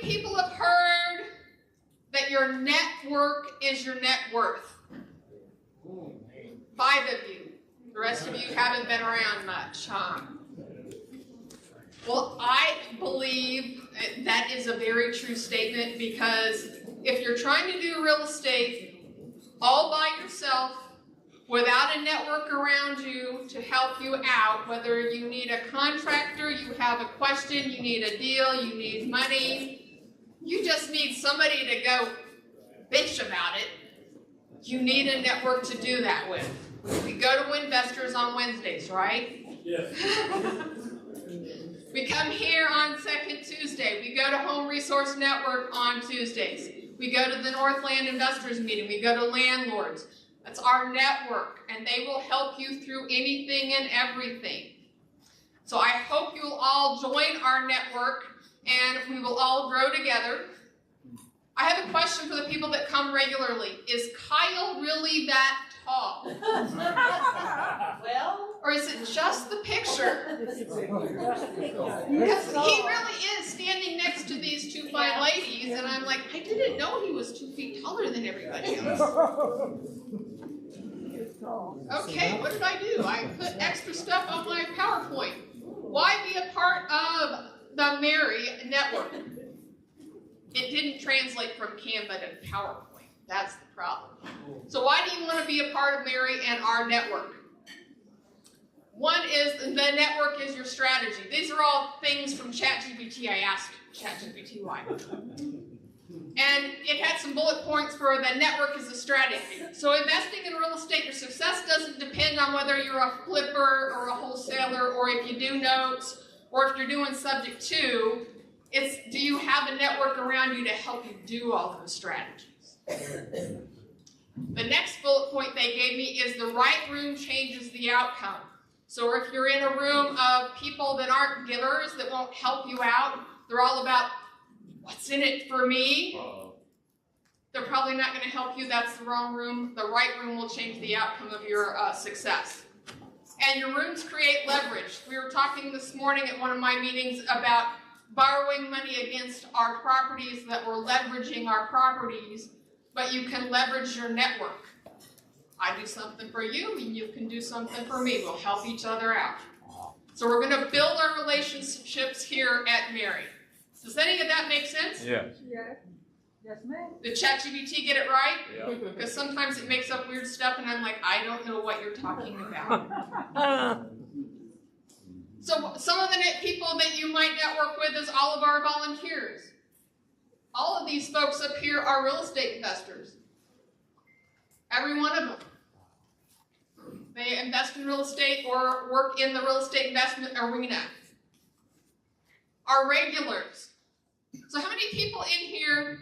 people have heard that your network is your net worth? 5 of you. The rest of you haven't been around much, huh? Well, I believe that is a very true statement, because if you're trying to do real estate all by yourself, without a network around you to help you out, whether you need a contractor, you have a question, you need a deal, you need money, you just need somebody to go bitch about it, you need a network to do that with. We go to Investors on Wednesdays, right? Yes. We come here on second Tuesday. We go to Home Resource Network on Tuesdays. We go to the Northland Investors meeting. We go to Landlords. That's our network, and they will help you through anything and everything. So I hope you'll all join our network, and we will all grow together. I have a question for the people that come regularly. Is Kyle really that tall? Well, or is it just the picture? Because he really is standing next to these 2 fine ladies, and I'm like, I didn't know he was 2 feet taller than everybody else. Okay, what did I do? I put extra stuff on my PowerPoint. Why be a part of the MAREI network? It didn't translate from Canva to PowerPoint. That's the problem. So why do you want to be a part of MAREI and our network? One is the network is your strategy. These are all things from ChatGPT. I asked ChatGPT why. And it had some bullet points for the network is a strategy. So investing in real estate, your success doesn't depend on whether you're a flipper or a wholesaler, or if you do notes, or if you're doing subject to. It's, do you have a network around you to help you do all those strategies? The next bullet point they gave me is the right room changes the outcome. So if you're in a room of people that aren't givers, that won't help you out, they're all about what's in it for me, they're probably not going to help you. That's the wrong room. The right room will change the outcome of your success. And your rooms create leverage. We were talking this morning at one of my meetings about borrowing money against our properties, that we're leveraging our properties, but you can leverage your network. I do something for you, and you can do something for me. We'll help each other out. So we're going to build our relationships here at MAREI. Does any of that make sense? Yes. yes. Yes, ma'am. Did ChatGPT get it right? Yeah. Because sometimes it makes up weird stuff, and I'm like, I don't know what you're talking about. So some of the people that you might network with is all of our volunteers. All of these folks up here are real estate investors. Every one of them. They invest in real estate or work in the real estate investment arena. Our regulars. So how many people in here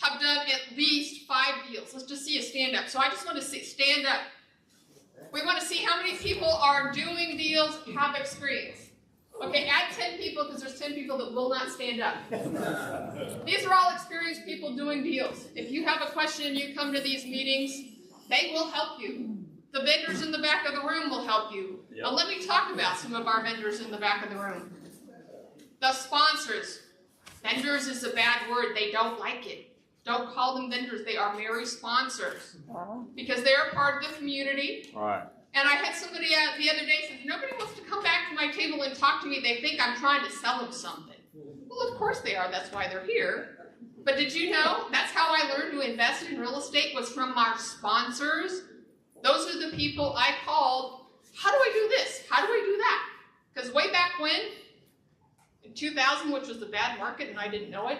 have done at least 5 deals? Let's just see a stand up. So I just want to see, stand up. We want to see how many people are doing deals, have experience. Okay, add 10 people, because there's 10 people that will not stand up. These are all experienced people doing deals. If you have a question and you come to these meetings, they will help you. The vendors in the back of the room will help you. Yep. Now let me talk about some of our vendors in the back of the room. The sponsors. Vendors is a bad word. They don't like it. Don't call them vendors. They are MAREI sponsors, because they're part of the community. All right. And I had somebody the other day said, nobody wants to come back to my table and talk to me. They think I'm trying to sell them something. Well, of course they are. That's why they're here. But did you know that's how I learned to invest in real estate, was from our sponsors? Those are the people I called. How do I do this? How do I do that? Because way back when, in 2000, which was a bad market and I didn't know it,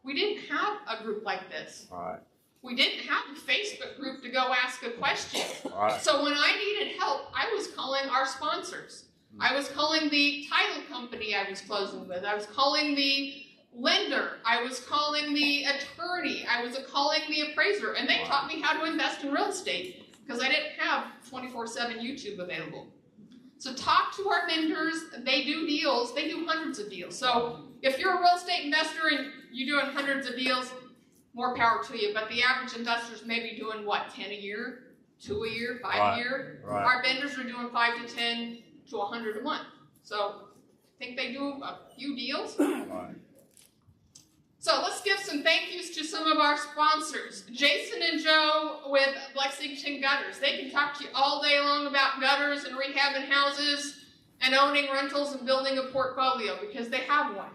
we didn't have a group like this. All right. We didn't have a Facebook group to go ask a question. All right. So when I needed help, I was calling our sponsors. I was calling the title company I was closing with. I was calling the lender. I was calling the attorney. I was calling the appraiser. And they taught me how to invest in real estate, because I didn't have 24/7 YouTube available. So talk to our vendors. They do deals. They do hundreds of deals. So if you're a real estate investor and you're doing hundreds of deals, more power to you. But the average investor's maybe doing what, 10 a year, 2 a year, 5 a year? Right. Our vendors are doing 5 to 10 to 100 a month. So think they do a few deals. Right. So let's give some thank yous to some of our sponsors. Jason and Joe with Lexington Gutters. They can talk to you all day long about gutters and rehabbing houses and owning rentals and building a portfolio because they have one.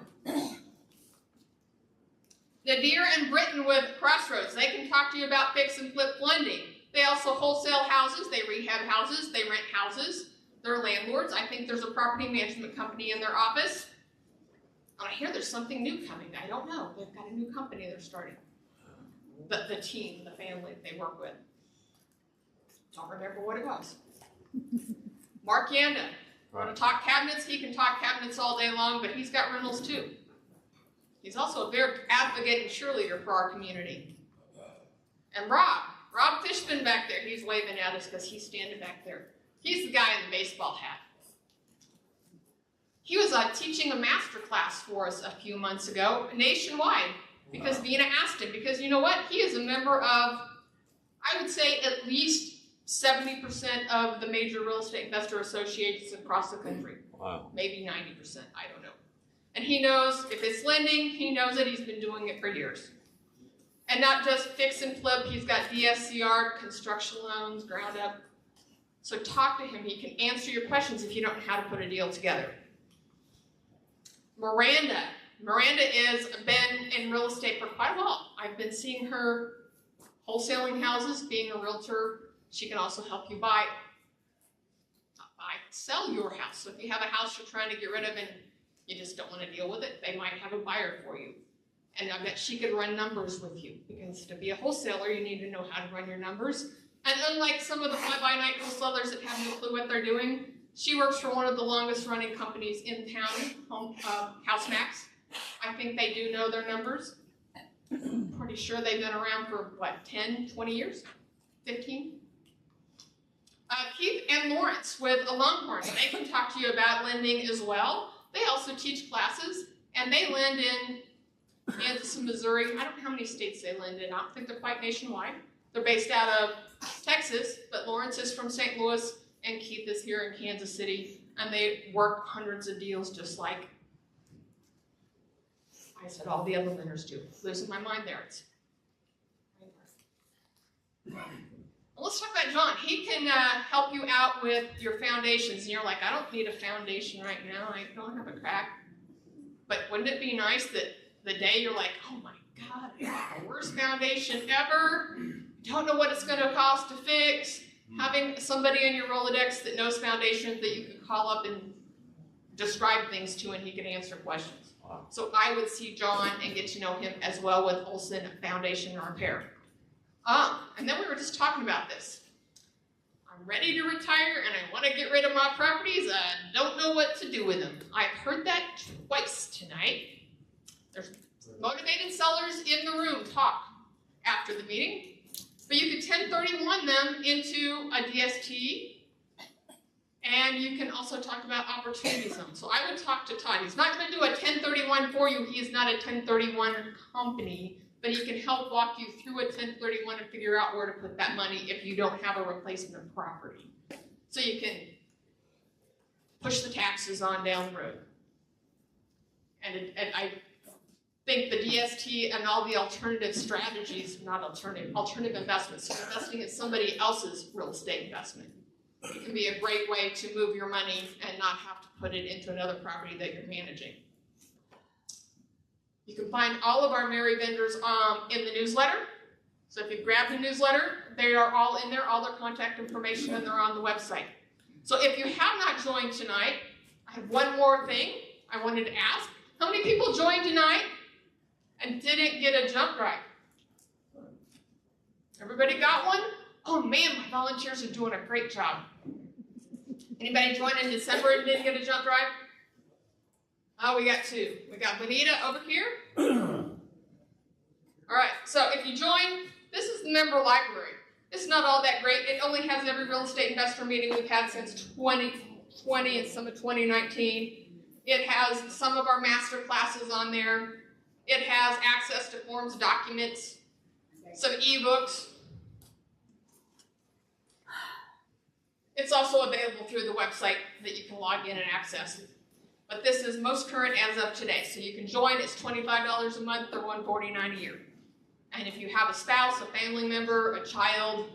Nadir and Britton with Crossroads. They can talk to you about fix and flip lending. They also wholesale houses, they rehab houses, they rent houses. They're landlords. I think there's a property management company in their office. And I hear there's something new coming. I don't know. They've got a new company they're starting. The team, the family they work with. Don't remember what it was. Mark Yanda. Want to talk cabinets? He can talk cabinets all day long, but he's got rentals too. He's also a very advocate and cheerleader for our community. And Rob Fishman back there, he's waving at us because he's standing back there. He's the guy in the baseball hat. He was teaching a master class for us a few months ago, nationwide, because Vina asked him, because you know what? He is a member of, I would say, at least 70% of the major real estate investor associations across the country. Wow. Maybe 90%, I don't know. And he knows if it's lending, he knows it, he's been doing it for years. And not just fix and flip, he's got DSCR, construction loans, ground up. So talk to him, he can answer your questions if you don't know how to put a deal together. Miranda has been in real estate for quite a while. I've been seeing her wholesaling houses, being a realtor. She can also help you sell your house. So if you have a house you're trying to get rid of and you just don't want to deal with it, they might have a buyer for you. And I bet she could run numbers with you, because to be a wholesaler, you need to know how to run your numbers. And unlike some of the fly-by-night wholesalers that have no clue what they're doing, she works for one of the longest running companies in town, HouseMax. I think they do know their numbers. Pretty sure they've been around for, 10, 20 years? 15? Keith and Lawrence with Longhorn. They can talk to you about lending as well. They also teach classes, and they lend in Kansas and Missouri. I don't know how many states they lend in. I don't think they're quite nationwide. They're based out of Texas, but Lawrence is from St. Louis, and Keith is here in Kansas City, and they work hundreds of deals just like I said all the other lenders do. Losing my mind there. Well, let's talk about John. He can help you out with your foundations, and you're like, I don't need a foundation right now. I don't have a crack. But wouldn't it be nice that the day you're like, oh my God, I got the worst foundation ever. Don't know what it's going to cost to fix. Having somebody in your Rolodex that knows foundations that you can call up and describe things to, and he can answer questions. Wow. So I would see John and get to know him as well with Olson Foundation Repair. And then we were just talking about this. I'm ready to retire and I want to get rid of my properties. I don't know what to do with them. I've heard that twice tonight. There's motivated sellers in the room talk after the meeting. But you could 1031 them into a DST, and you can also talk about opportunity zones. So I would talk to Todd. He's not going to do a 1031 for you. He is not a 1031 company, but he can help walk you through a 1031 and figure out where to put that money if you don't have a replacement property. So you can push the taxes on down the road. And I think the DST and all the alternative strategies, not alternative investments, so investing in somebody else's real estate investment. It can be a great way to move your money and not have to put it into another property that you're managing. You can find all of our MAREI vendors in the newsletter. So if you grab the newsletter, they are all in there, all their contact information, and they're on the website. So if you have not joined tonight, I have one more thing I wanted to ask. How many people joined tonight and didn't get a jump drive? Everybody got one? Oh man, my volunteers are doing a great job. Anybody join in December and didn't get a jump drive? Oh, we got two. We got Bonita over here. All right, so if you join, this is the member library. It's not all that great. It only has every real estate investor meeting we've had since 2020 and some of 2019. It has some of our master classes on there. It has access to forms, documents, some ebooks. It's also available through the website that you can log in and access. But this is most current as of today. So you can join, it's $25 a month or $149 a year. And if you have a spouse, a family member, a child,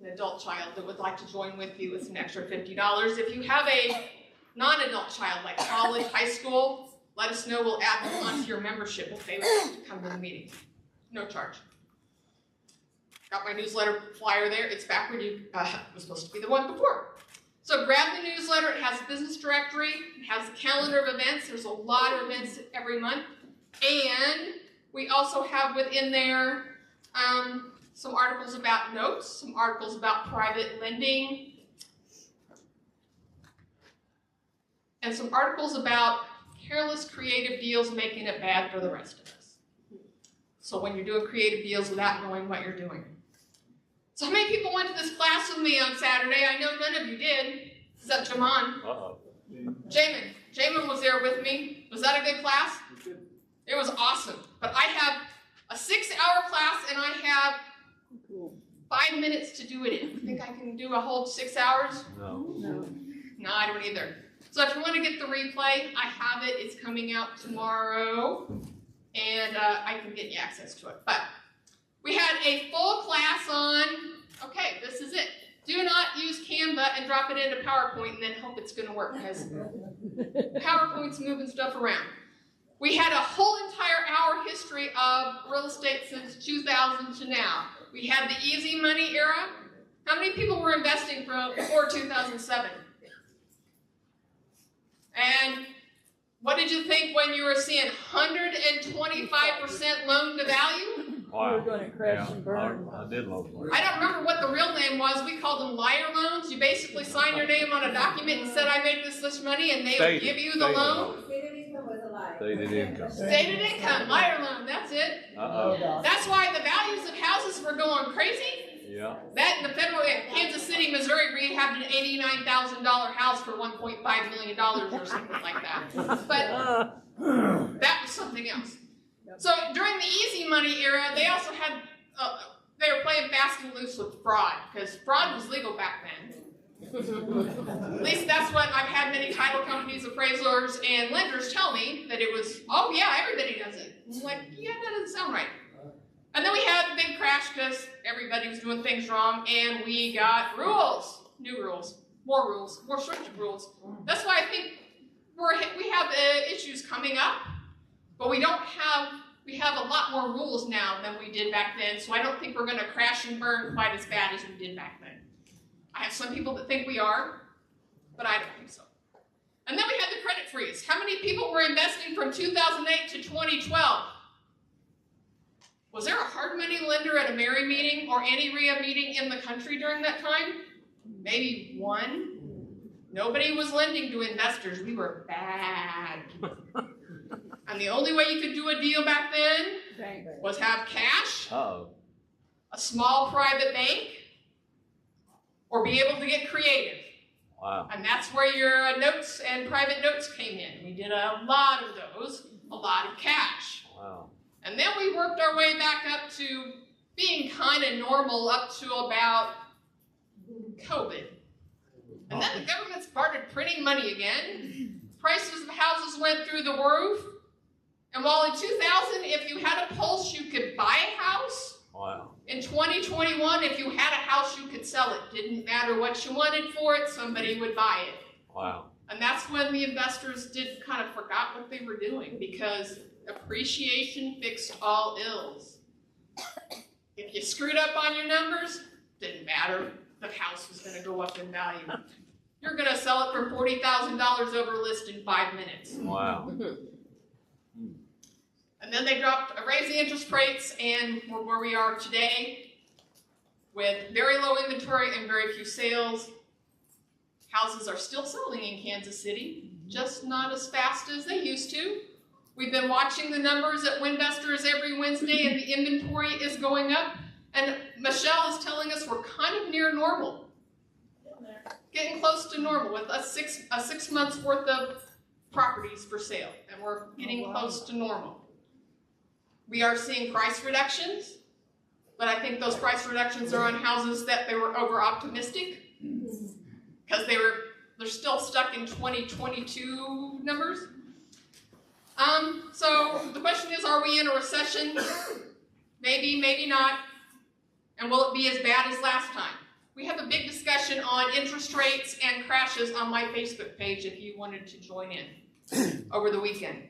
an adult child that would like to join with you, it's an extra $50. If you have a non-adult child like college, high school, let us know, we'll add them onto your membership if they would like to come to the meeting. No charge. Got my newsletter flyer there. It's back where you was supposed to be the one before. So grab the newsletter. It has a business directory. It has a calendar of events. There's a lot of events every month. And we also have within there some articles about notes, some articles about private lending, and some articles about careless creative deals making it bad for the rest of us. So when you're doing creative deals without knowing what you're doing. So how many people went to this class with me on Saturday? I know none of you did, except Jaman. Uh-oh. Jamin was there with me. Was that a good class? It was awesome. But I have a 6-hour class and I have 5 minutes to do it in. You think I can do a whole 6 hours? No. No, I don't either. So if you want to get the replay, I have it. It's coming out tomorrow. And I can get you access to it. But we had a full class on, okay, this is it. Do not use Canva and drop it into PowerPoint and then hope it's going to work, because PowerPoint's moving stuff around. We had a whole entire hour history of real estate since 2000 to now. We had the easy money era. How many people were investing before 2007? And what did you think when you were seeing 125% loan to value? Wow. We're gonna crash and burn. I did love it. I don't remember what the real name was. We called them liar loans. You basically signed your name on a document and said, I made this much money, and they would give you the loan. Stated income was a lie. Stated income. Stated income, liar loan, that's it. Uh-oh. That's why the values of houses were going crazy. Yeah. That and the federal, Kansas City, Missouri, rehabbed an $89,000 house for $1.5 million or something like that. But that was something else. So during the easy money era, they also had, they were playing fast and loose with fraud, because fraud was legal back then. At least that's what I've had many title companies, appraisers, and lenders tell me, that it was, oh yeah, everybody does it. I'm like, yeah, that doesn't sound right. And then we had the big crash because everybody was doing things wrong, and we got rules, new rules, more stringent rules. That's why I think we have issues coming up, but we have a lot more rules now than we did back then, so I don't think we're going to crash and burn quite as bad as we did back then. I have some people that think we are, but I don't think so. And then we had the credit freeze. How many people were investing from 2008 to 2012? Was there a hard money lender at a MAREI meeting or any RIA meeting in the country during that time? Maybe one. Nobody was lending to investors. We were bad. And the only way you could do a deal back then was have cash, Uh-oh. a small private bank, or be able to get creative. Wow. And that's where your notes and private notes came in. We did a lot of those, a lot of cash. Wow. And then we worked our way back up to being kind of normal up to about COVID. And then the government started printing money again. Prices of houses went through the roof. And while in 2000, if you had a pulse, you could buy a house. Wow. In 2021, if you had a house, you could sell it. Didn't matter what you wanted for it, somebody would buy it. Wow. And that's when the investors kind of forgot what they were doing, because appreciation fixed all ills. If you screwed up on your numbers, didn't matter. The house was going to go up in value. You're going to sell it for $40,000 over list in 5 minutes. Wow. And then they raised the interest rates, and we're where we are today with very low inventory and very few sales. Houses are still selling in Kansas City, just not as fast as they used to. We've been watching the numbers at Winvestors every Wednesday, and the inventory is going up. And Michelle is telling us we're kind of near normal. Getting close to normal with a six months worth of properties for sale, and we're getting close to normal. We are seeing price reductions, but I think those price reductions are on houses that they were over optimistic, because they were they're still stuck in 2022 numbers. So the question is, are we in a recession? Maybe, maybe not. And will it be as bad as last time? We have a big discussion on interest rates and crashes on my Facebook page if you wanted to join in over the weekend.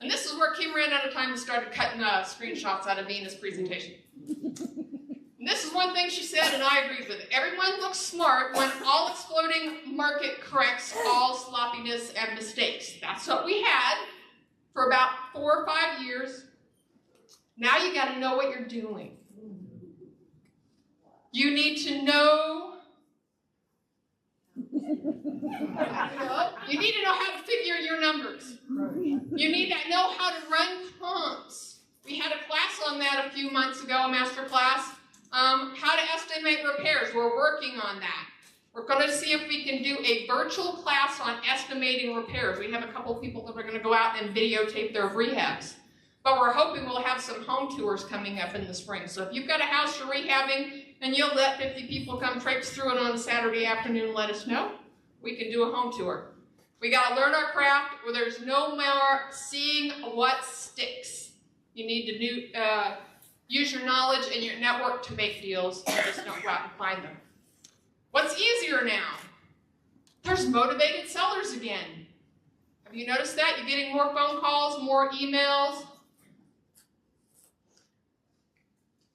And this is where Kim ran out of time and started cutting screenshots out of Venus' presentation. And this is one thing she said, and I agreed with it. Everyone looks smart when all exploding market corrects all sloppiness and mistakes. That's what we had for about 4 or 5 years. Now you got to know what you're doing. You need to know. You need to know how to figure your numbers. You need to know how to run comps. We had a class on that a few months ago, a master class. How to estimate repairs. We're working on that. We're going to see if we can do a virtual class on estimating repairs. We have a couple people that are going to go out and videotape their rehabs. But we're hoping we'll have some home tours coming up in the spring. So if you've got a house you're rehabbing and you'll let 50 people come traipse through it on a Saturday afternoon, let us know. We can do a home tour. We got to learn our craft where there's no more seeing what sticks. You need to use your knowledge and your network to make deals and just don't go out and find them. What's easier now? There's motivated sellers again. Have you noticed that? You're getting more phone calls, more emails.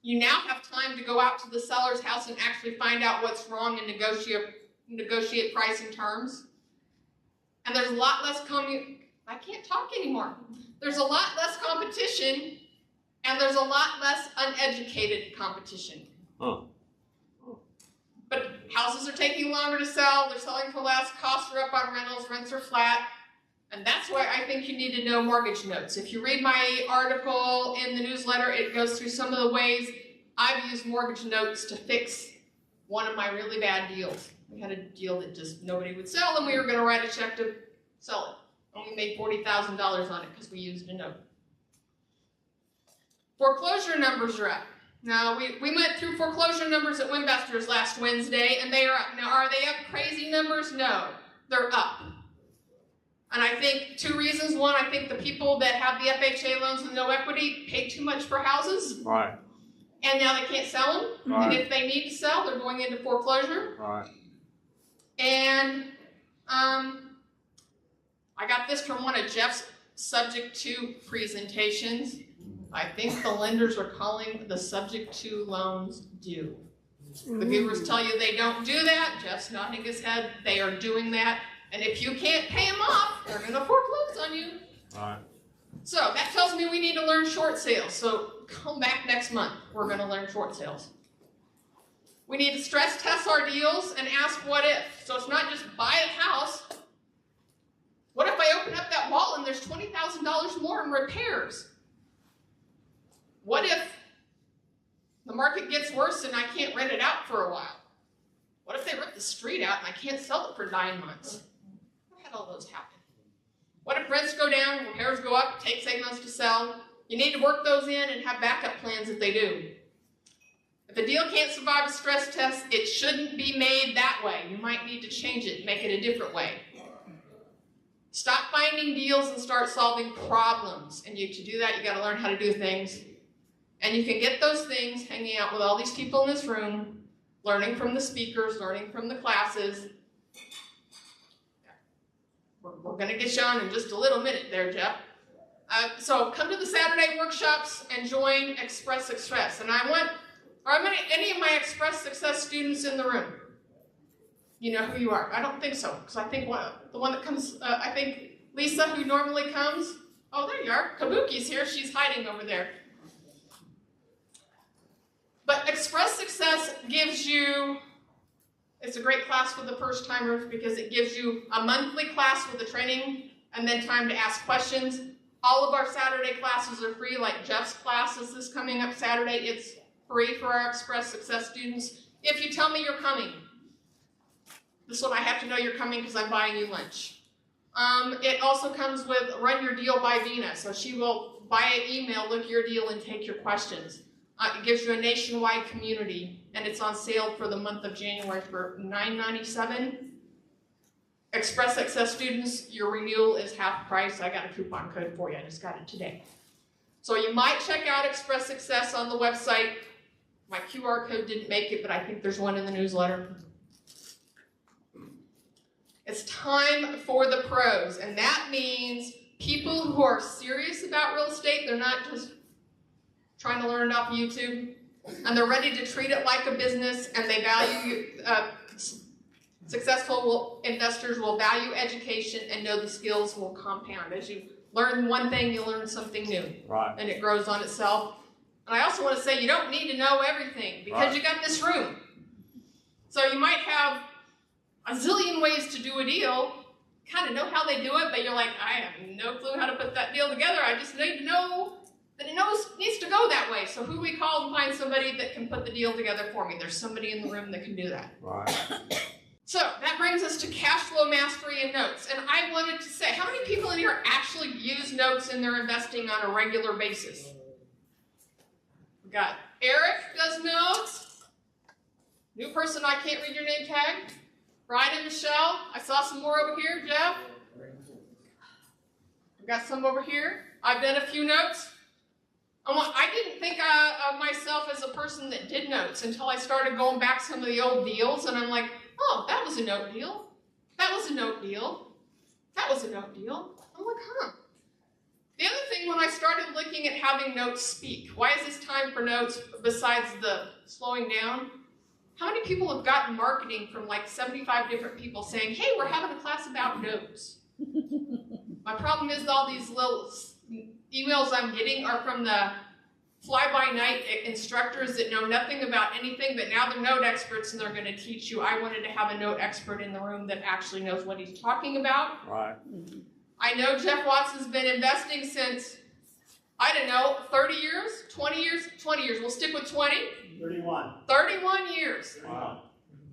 You now have time to go out to the seller's house and actually find out what's wrong and negotiate price and terms. And there's a lot less I can't talk anymore. There's a lot less competition, and there's a lot less uneducated competition. Oh. But houses are taking longer to sell, they're selling for less, costs are up on rentals, rents are flat, and that's why I think you need to know mortgage notes. If you read my article in the newsletter, it goes through some of the ways I've used mortgage notes to fix one of my really bad deals. We had a deal that just nobody would sell, and we were going to write a check to sell it. Only made $40,000 on it because we used a note. Foreclosure numbers are up. Now, we went through foreclosure numbers at Winvestors last Wednesday, and they are up. Now, are they up crazy numbers? No, they're up. And I think 2 reasons. One, I think the people that have the FHA loans with no equity paid too much for houses. Right. And now they can't sell them. Right. And if they need to sell, they're going into foreclosure. Right. And I got this from one of Jeff's subject to presentations. I think the lenders are calling the subject to loans due. The gurus tell you they don't do that. Jeff's nodding his head. They are doing that. And if you can't pay them off, they're going to foreclose on you. Right. So that tells me we need to learn short sales. So come back next month. We're going to learn short sales. We need to stress test our deals and ask what if. So it's not just buy a house. What if I open up that wall and there's $20,000 more in repairs? What if the market gets worse and I can't rent it out for a while? What if they rip the street out and I can't sell it for 9 months? I've had all those happen. What if rents go down, repairs go up, it takes 8 months to sell? You need to work those in and have backup plans if they do. If a deal can't survive a stress test, it shouldn't be made that way. You might need to change it, make it a different way. Stop finding deals and start solving problems. And to do that, you got to learn how to do things. And you can get those things hanging out with all these people in this room, learning from the speakers, learning from the classes. We're going to get you on in just a little minute there, Jeff. So come to the Saturday workshops and join Express Success. And are any of my Express Success students in the room? You know who you are. I don't think so, because I think the one that comes, I think Lisa, who normally comes. Oh, there you are. Kabuki's here. She's hiding over there. But Express Success gives you, it's a great class for the first timers because it gives you a monthly class with the training and then time to ask questions. All of our Saturday classes are free, like Jeff's class is this coming up Saturday. It's free for our Express Success students. If you tell me you're coming, this one I have to know you're coming because I'm buying you lunch. It also comes with Run Your Deal by Vina, so she will, by email, look your deal and take your questions. It gives you a nationwide community, and it's on sale for the month of January for $9.97. Express Access students, your renewal is half price. I got a coupon code for you. I just got it today. So you might check out Express Access on the website. My QR code didn't make it, but I think there's one in the newsletter. It's time for the pros, and that means people who are serious about real estate. They're not just trying to learn it off YouTube, and they're ready to treat it like a business, and they value, successful investors will value education and know the skills will compound. As you learn one thing, you learn something new, Right. and it grows on itself. And I also want to say you don't need to know everything because you got this room. So you might have a zillion ways to do a deal, kind of know how they do it, but you're like, I have no clue how to put that deal together. I just need to know that it needs to go that way. So who we call and find somebody that can put the deal together for me. There's somebody in the room that can do that. Right. So that brings us to cash flow mastery and notes. And I wanted to say, how many people in here actually use notes in their investing on a regular basis? We got Eric does notes. New person, I can't read your name tag. Brian and Michelle. I saw some more over here. Jeff. I've got some over here. I've done a few notes. I didn't think of myself as a person that did notes until I started going back some of the old deals, and I'm like, oh, that was a note deal. That was a note deal. That was a note deal. I'm like, huh. The other thing, when I started looking at having notes speak, why is this time for notes besides the slowing down? How many people have gotten marketing from like 75 different people saying, hey, we're having a class about notes? My problem is all these little emails I'm getting are from the fly-by-night instructors that know nothing about anything, but now they're note experts and they're going to teach you. I wanted to have a note expert in the room that actually knows what he's talking about. Right. I know Jeff Watson's been investing since, I don't know, 30 years, 20 years, 20 years. We'll stick with 20. 31. 31 years. Wow.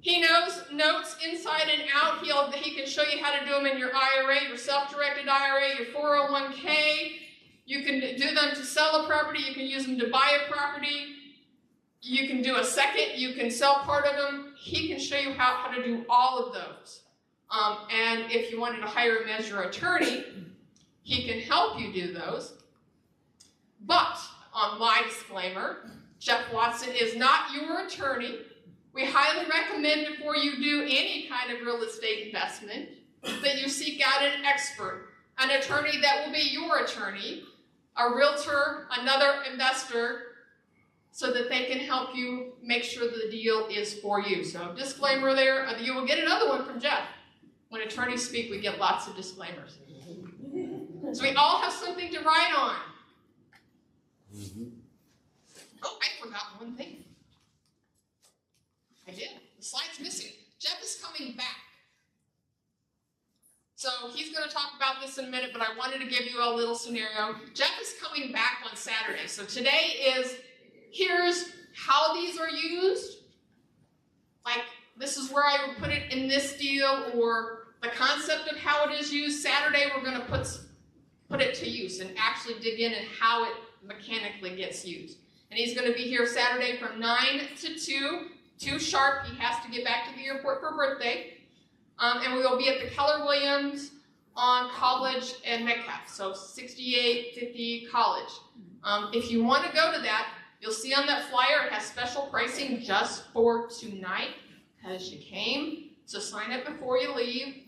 He knows notes inside and out. He can show you how to do them in your IRA, your self-directed IRA, your 401k. You can do them to sell a property. You can use them to buy a property. You can do a second. You can sell part of them. He can show you how to do all of those. And if you wanted to hire him as your attorney, he can help you do those. But, on my disclaimer, Jeff Watson is not your attorney. We highly recommend before you do any kind of real estate investment that you seek out an expert, an attorney that will be your attorney, a realtor, another investor, so that they can help you make sure the deal is for you. So disclaimer there, you will get another one from Jeff. When attorneys speak, we get lots of disclaimers. So we all have something to write on. Oh, I forgot one thing. I did. The slide's missing. Jeff is coming back. So he's going to talk about this in a minute, but I wanted to give you a little scenario. Jeff is coming back on Saturday. So today is, here's how these are used. Like, this is where I would put it in this deal, or the concept of how it is used. Saturday, we're going to put it to use and actually dig in and how it mechanically gets used. And he's going to be here Saturday from 9 to 2 sharp. He has to get back to the airport for birthday. And we will be at the Keller Williams on College and Metcalf, so 6850 College. If you want to go to that, you'll see on that flyer it has special pricing just for tonight because you came. So sign up before you leave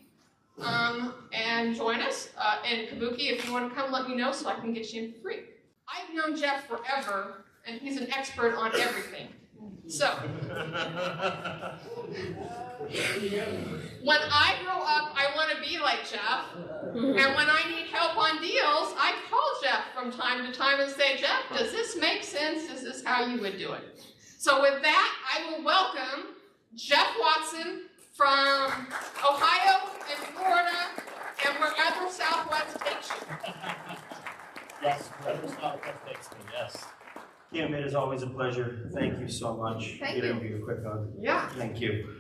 and join us. And Kabuki, if you want to come, let me know so I can get you in for free. I've known Jeff forever, and he's an expert on everything. So, when I grow up, I want to be like Jeff. And when I need help on deals, I call Jeff from time to time and say, Jeff, does this make sense? Is this how you would do it? So with that, I will welcome Jeff Watson from Ohio and Florida and wherever Southwest takes you. Yes, whatever Southwest takes me, yes. Kim, it is always a pleasure. Thank you so much. Thank Give you. everybody a quick hug. Yeah. Thank you.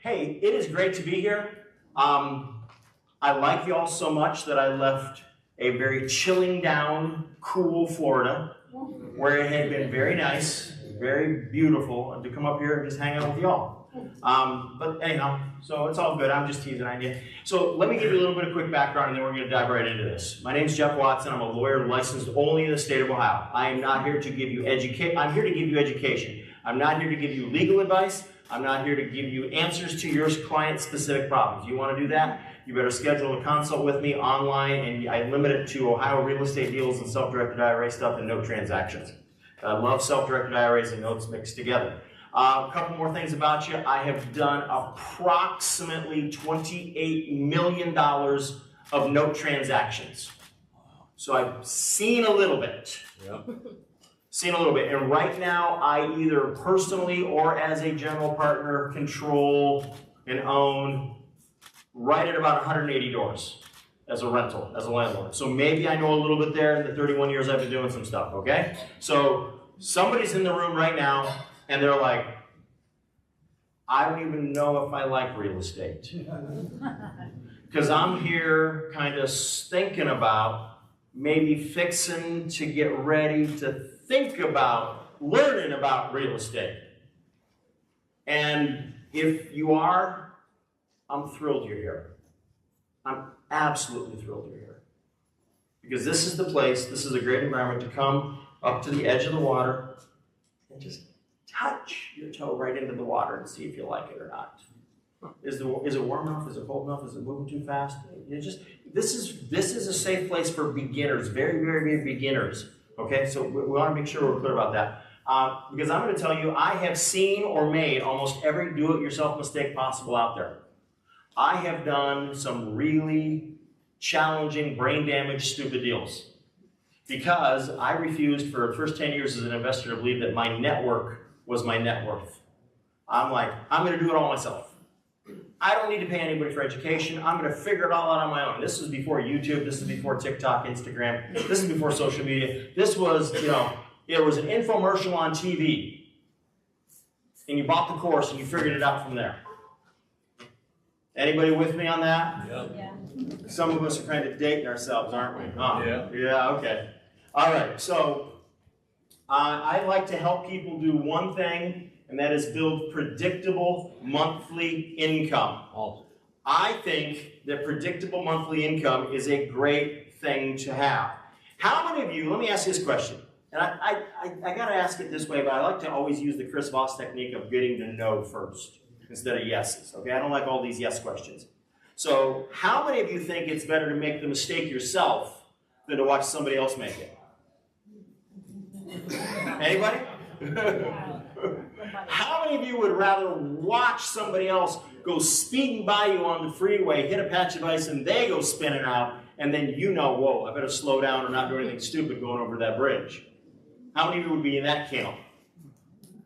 Hey, it is great to be here. I like y'all so much that I left a very chilling down, cool Florida, where it had been very nice, very beautiful, and to come up here and just hang out with y'all. But anyhow, so it's all good. I'm just teasing on you. So let me give you a little bit of quick background and then we're going to dive right into this. My name is Jeff Watson. I'm a lawyer licensed only in the state of Ohio. I am not here to give you I'm here to give you education. I'm not here to give you legal advice. I'm not here to give you answers to your client specific problems. You want to do that? You better schedule a consult with me online, and I limit it to Ohio real estate deals and self-directed IRA stuff and note transactions. I love self-directed IRAs and notes mixed together. A couple more things about you. I have done approximately $28 million of note transactions. So I've seen a little bit. Yep. Seen a little bit. And right now, I either personally or as a general partner control and own right at about 180 doors as a rental, as a landlord. So maybe I know a little bit there in the 31 years I've been doing some stuff, okay? So somebody's in the room right now and they're like, I don't even know if I like real estate. Because I'm here kind of thinking about maybe fixing to get ready to think about learning about real estate. And if you are, I'm thrilled you're here. I'm absolutely thrilled you're here. Because this is the place, this is a great environment to come up to the edge of the water and just touch your toe right into the water and see if you like it or not. Is it warm enough? Is it cold enough? Is it moving too fast? This is a safe place for beginners, very, very, very beginners. Okay, so we want to make sure we're clear about that. Because I'm going to tell you, I have seen or made almost every do-it-yourself mistake possible out there. I have done some really challenging, brain damage, stupid deals. Because I refused for the first 10 years as an investor to believe that my network was my net worth. I'm like, I'm going to do it all myself. I don't need to pay anybody for education. I'm going to figure it all out on my own. This was before YouTube. This is before TikTok, Instagram. This is before social media. This was, it was an infomercial on TV. And you bought the course and you figured it out from there. Anybody with me on that? Yep. Yeah. Some of us are kind of dating ourselves, aren't we? Yeah. Yeah, okay. All right, so I like to help people do one thing, and that is build predictable monthly income. Awesome. I think that predictable monthly income is a great thing to have. How many of you, let me ask you this question, and I got to ask it this way, but I like to always use the Chris Voss technique of getting to know first instead of yeses, okay? I don't like all these yes questions. So how many of you think it's better to make the mistake yourself than to watch somebody else make it? Anybody? How many of you would rather watch somebody else go speeding by you on the freeway, hit a patch of ice, and they go spinning out, and then you know, whoa, I better slow down or not do anything stupid going over that bridge? How many of you would be in that camp?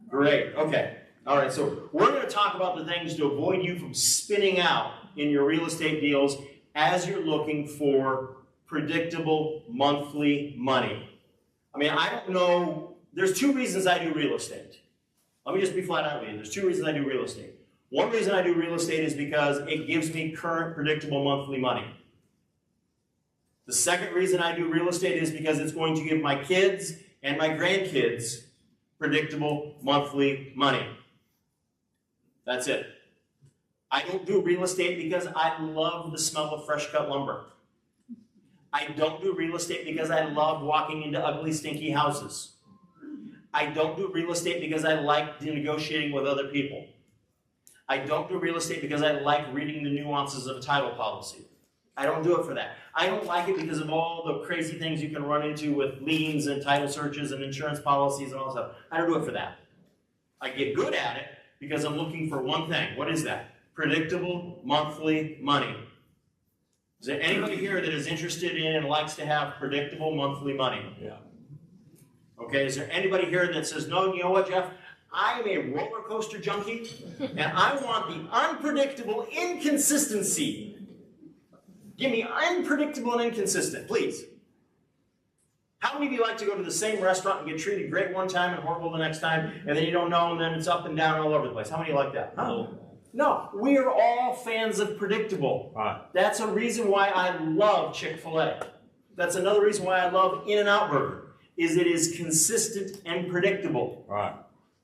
Great, okay. All right, so we're going to talk about the things to avoid you from spinning out in your real estate deals as you're looking for predictable monthly money. I mean, I don't know, there's two reasons I do real estate. Let me just be flat out with you. There's two reasons I do real estate. One reason I do real estate is because it gives me current predictable monthly money. The second reason I do real estate is because it's going to give my kids and my grandkids predictable monthly money. That's it. I don't do real estate because I love the smell of fresh cut lumber. I don't do real estate because I love walking into ugly, stinky houses. I don't do real estate because I like negotiating with other people. I don't do real estate because I like reading the nuances of a title policy. I don't do it for that. I don't like it because of all the crazy things you can run into with liens and title searches and insurance policies and all that stuff. I don't do it for that. I get good at it because I'm looking for one thing. What is that? Predictable monthly money. Is there anybody here that is interested in and likes to have predictable monthly money? Yeah. Okay, is there anybody here that says, no, you know what, Jeff? I am a roller coaster junkie, and I want the unpredictable inconsistency. Give me unpredictable and inconsistent, please. How many of you like to go to the same restaurant and get treated great one time and horrible the next time, and then you don't know, and then it's up and down all over the place? How many like that? Huh? No, we are all fans of predictable. Right. That's a reason why I love Chick-fil-A. That's another reason why I love In-N-Out Burger, is it is consistent and predictable. Right.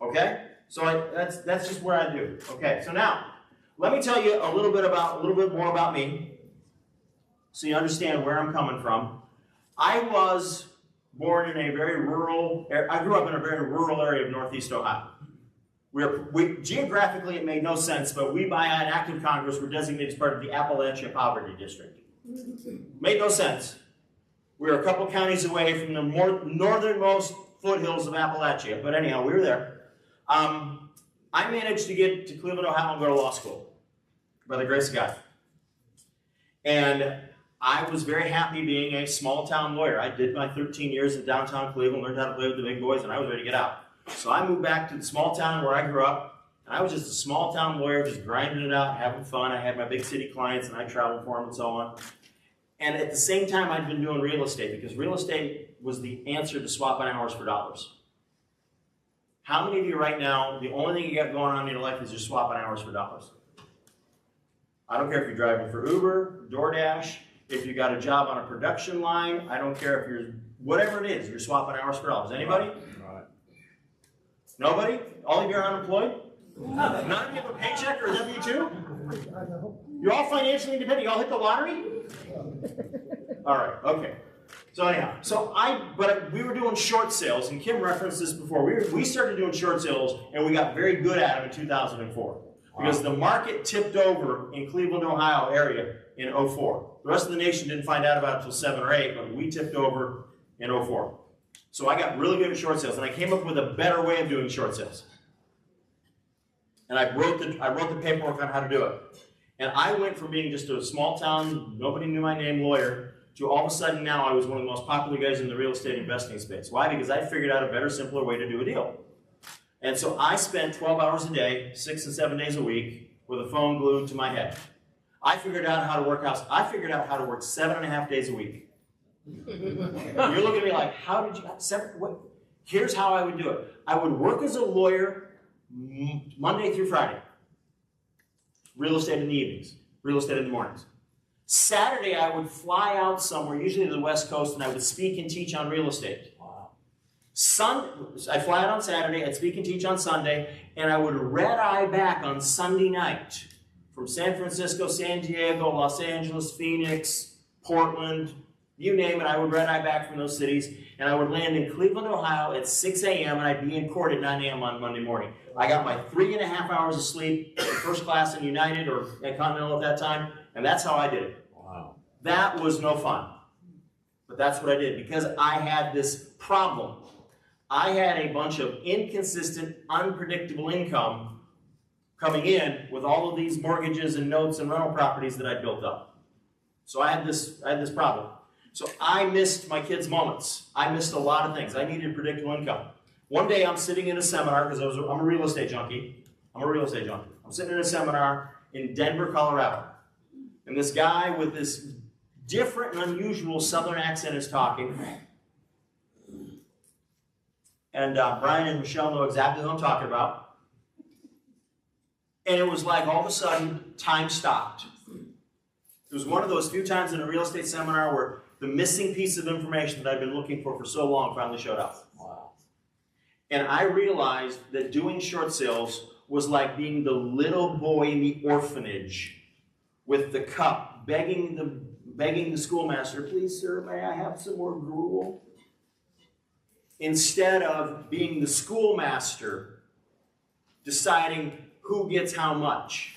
Okay? So that's just what I do. Okay, so now, let me tell you a little bit more about me, so you understand where I'm coming from. I was born in a very rural, I grew up in a very rural area of Northeast Ohio. Geographically, it made no sense, but we, by an act of Congress, were designated as part of the Appalachia Poverty District. Made no sense. We were a couple counties away from the northernmost foothills of Appalachia, but anyhow, we were there. I managed to get to Cleveland, Ohio, and go to law school, by the grace of God. And I was very happy being a small-town lawyer. I did my 13 years in downtown Cleveland, learned how to play with the big boys, and I was ready to get out. So I moved back to the small town where I grew up, and I was just a small-town lawyer, just grinding it out, having fun. I had my big city clients, and I traveled for them and so on. And at the same time, I'd been doing real estate, because real estate was the answer to swapping hours for dollars. How many of you right now, the only thing you got going on in your life is just swapping hours for dollars? I don't care if you're driving for Uber, DoorDash, if you got a job on a production line, I don't care if you're, whatever it is, you're swapping hours for dollars. Anybody? Right. Nobody? All of you are unemployed? None of you have a paycheck or a W-2? You're all financially independent? You all hit the lottery? All right, okay. So anyhow, but we were doing short sales, and Kim referenced this before. We started doing short sales, and we got very good at them in 2004. Because the market tipped over in Cleveland, Ohio area in 04. The rest of the nation didn't find out about it until 7 or 8, but we tipped over in 04. So I got really good at short sales, and I came up with a better way of doing short sales. And I wrote the paperwork on how to do it. And I went from being just a small town, nobody knew my name lawyer, to all of a sudden now I was one of the most popular guys in the real estate investing space. Why? Because I figured out a better, simpler way to do a deal. And so I spent 12 hours a day, 6 and 7 days a week, with a phone glued to my head. I figured out how to work 7.5 days a week. You're looking at me like, how did you, what? Here's how I would do it. I would work as a lawyer Monday through Friday. Real estate in the evenings, real estate in the mornings. Saturday, I would fly out somewhere, usually to the West Coast, and I would speak and teach on real estate. I'd fly out on Saturday, I'd speak and teach on Sunday, and I would red-eye back on Sunday night from San Francisco, San Diego, Los Angeles, Phoenix, Portland, you name it, I would red-eye back from those cities, and I would land in Cleveland, Ohio at 6 a.m., and I'd be in court at 9 a.m. on Monday morning. I got my 3.5 hours of sleep, first class in United or at Continental at that time, and that's how I did it. Wow. That was no fun, but that's what I did, because I had this problem. I had a bunch of inconsistent, unpredictable income coming in with all of these mortgages and notes and rental properties that I built up. So I had this problem. So I missed my kids' moments. I missed a lot of things. I needed predictable income. One day I'm sitting in a seminar, because I'm a real estate junkie. I'm sitting in a seminar in Denver, Colorado. And this guy with this different and unusual southern accent is talking. And Brian and Michelle know exactly who I'm talking about. And it was like all of a sudden, time stopped. It was one of those few times in a real estate seminar where the missing piece of information that I've been looking for so long finally showed up. Wow. And I realized that doing short sales was like being the little boy in the orphanage with the cup, begging the schoolmaster, please sir, may I have some more gruel? Instead of being the schoolmaster, deciding who gets how much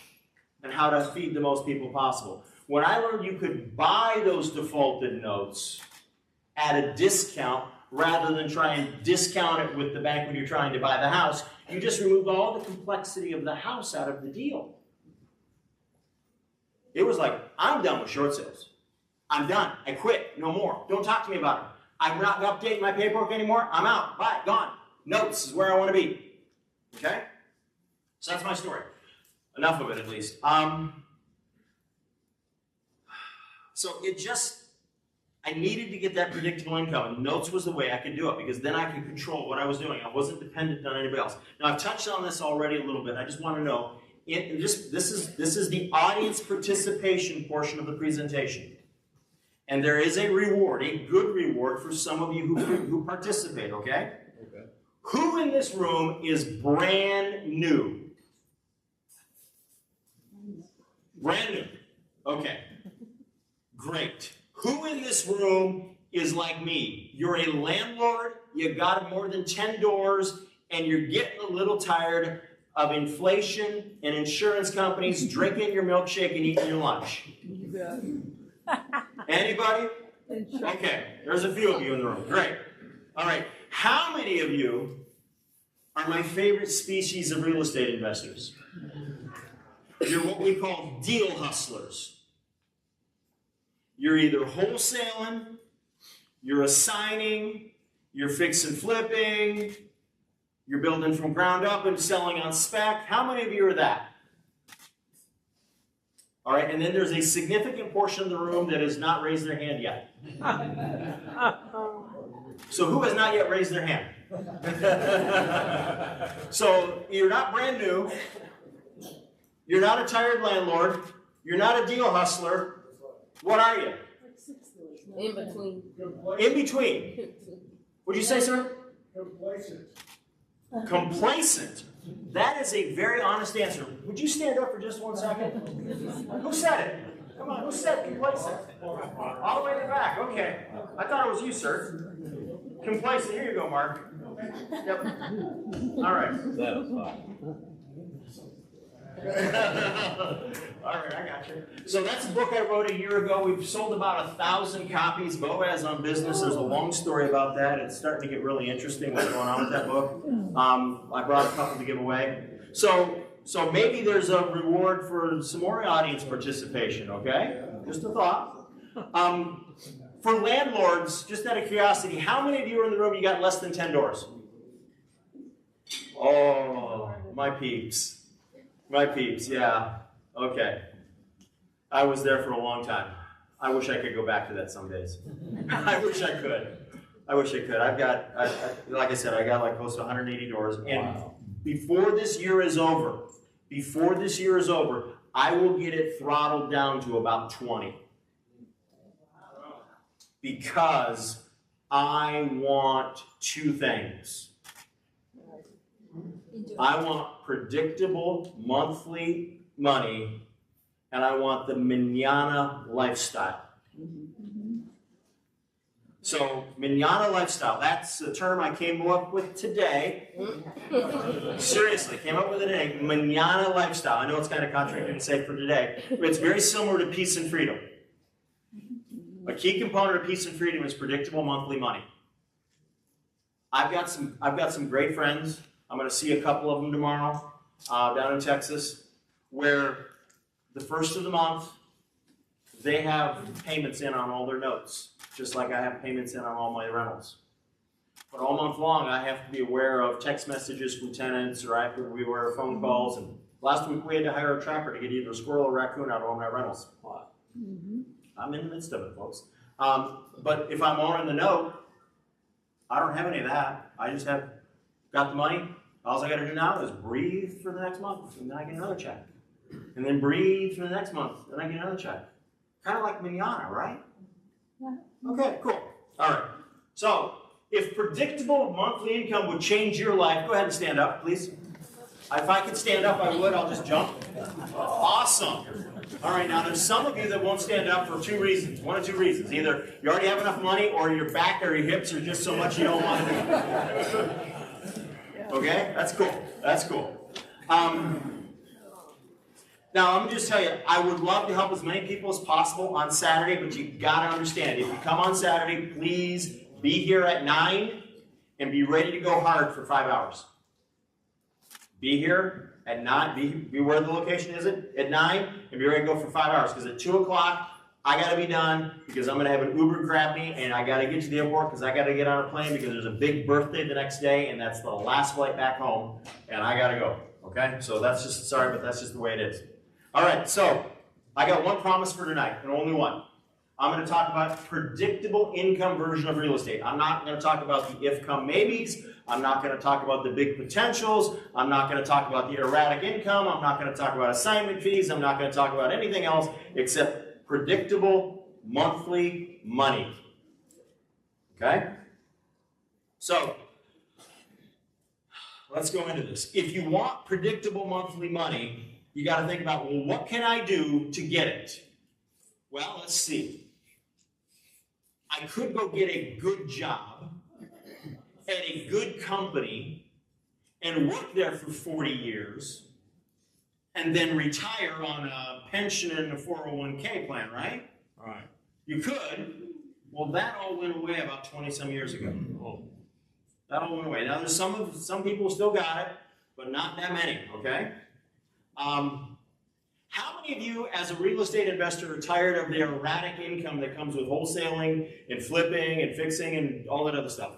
and how to feed the most people possible. When I learned you could buy those defaulted notes at a discount rather than try and discount it with the bank when you're trying to buy the house, you just removed all the complexity of the house out of the deal. It was like, I'm done with short sales. I'm done. I quit. No more. Don't talk to me about it. I'm not updating my paperwork anymore. I'm out. Bye. Gone. Notes is where I want to be. Okay? So that's my story. Enough of it, at least. So I needed to get that predictable income, and notes was the way I could do it, because then I could control what I was doing. I wasn't dependent on anybody else. Now, I've touched on this already a little bit. I just want to know, this is the audience participation portion of the presentation. And there is a reward, a good reward for some of you who participate, okay? Who in this room is brand new? Brand new. Okay. Great. Who in this room is like me? You're a landlord, you got more than 10 doors, and you're getting a little tired of inflation and insurance companies drinking your milkshake and eating your lunch. Anybody? Okay, there's a few of you in the room. Great. All right. How many of you are my favorite species of real estate investors? You're what we call deal hustlers. You're either wholesaling, you're assigning, you're fix and flipping, you're building from ground up and selling on spec. How many of you are that? All right, and then there's a significant portion of the room that has not raised their hand yet. So who has not yet raised their hand? So you're not brand new. You're not a tired landlord. You're not a deal hustler. What are you? In between. In between. What'd you say, sir? Complacent. Complacent. That is a very honest answer. Would you stand up for just 1 second? Who said it? Come on, who said complacent? All the way in the back. Okay. I thought it was you, sir. Complacent. Here you go, Mark. Yep. All right. That was fine. All right, I got you. So that's a book I wrote a year ago. We've sold about 1,000 copies. Boaz on Business. There's a long story about that. It's starting to get really interesting what's going on with that book. I brought a couple to give away. So maybe there's a reward for some more audience participation, okay? Just a thought. For landlords, just out of curiosity, how many of you are in the room you got less than 10 doors? Oh, my peeps. My peeps, yeah. Okay. I was there for a long time. I wish I could go back to that some days. I wish I could. I wish I could. Like I said, I got like close to 180 doors. And before this year is over, I will get it throttled down to about 20. Because I want two things. I want predictable monthly money, and I want the manana lifestyle. So, manana lifestyle, that's a term I came up with today. Seriously, came up with it today. Manana lifestyle. I know it's kind of contradictory to say for today, but it's very similar to peace and freedom. A key component of peace and freedom is predictable monthly money. I've got some great friends. I'm going to see a couple of them tomorrow down in Texas, where the first of the month, they have payments in on all their notes, just like I have payments in on all my rentals. But all month long, I have to be aware of text messages from tenants, or I have to be aware of phone calls. And last week, we had to hire a trapper to get either a squirrel or raccoon out of all my rentals. I'm in the midst of it, folks. But if I'm more in the know, I don't have any of that. I just have got the money. All I got to do now is breathe for the next month, and then I get another check. And then breathe for the next month, and I get another check. Kind of like manana, right? Yeah. Okay, cool. All right. So, if predictable monthly income would change your life, go ahead and stand up, please. If I could stand up, I would. I'll just jump. Awesome. All right, now there's some of you that won't stand up for two reasons. One of two reasons. Either you already have enough money, or your back or your hips are just so much you don't want to do it. Okay? That's cool. That's cool. Now, I'm going to just tell you, I would love to help as many people as possible on Saturday, but you've got to understand, if you come on Saturday, please be here at 9 and be ready to go hard for 5 hours. Be here at 9, be where the location is at 9, and be ready to go for 5 hours, because at 2 o'clock, I got to be done, because I'm going to have an Uber grab me, and I got to get to the airport, because I got to get on a plane, because there's a big birthday the next day, and that's the last flight back home, and I got to go, okay? So that's just, sorry, but that's just the way it is. All right, so I got one promise for tonight, and only one. I'm going to talk about predictable income version of real estate. I'm not going to talk about the if-come maybes. I'm not going to talk about the big potentials. I'm not going to talk about the erratic income. I'm not going to talk about assignment fees. I'm not going to talk about anything else except predictable monthly money. Okay? So, let's go into this. If you want predictable monthly money, you got to think about, well, what can I do to get it? Well, let's see. I could go get a good job at a good company and work there for 40 years and then retire on a pension and a 401k plan, right? All right. You could. Well, that all went away about 20-some years ago. That all went away. Now, there's some people still got it, but not that many, okay? How many of you, as a real estate investor, are tired of the erratic income that comes with wholesaling and flipping and fixing and all that other stuff?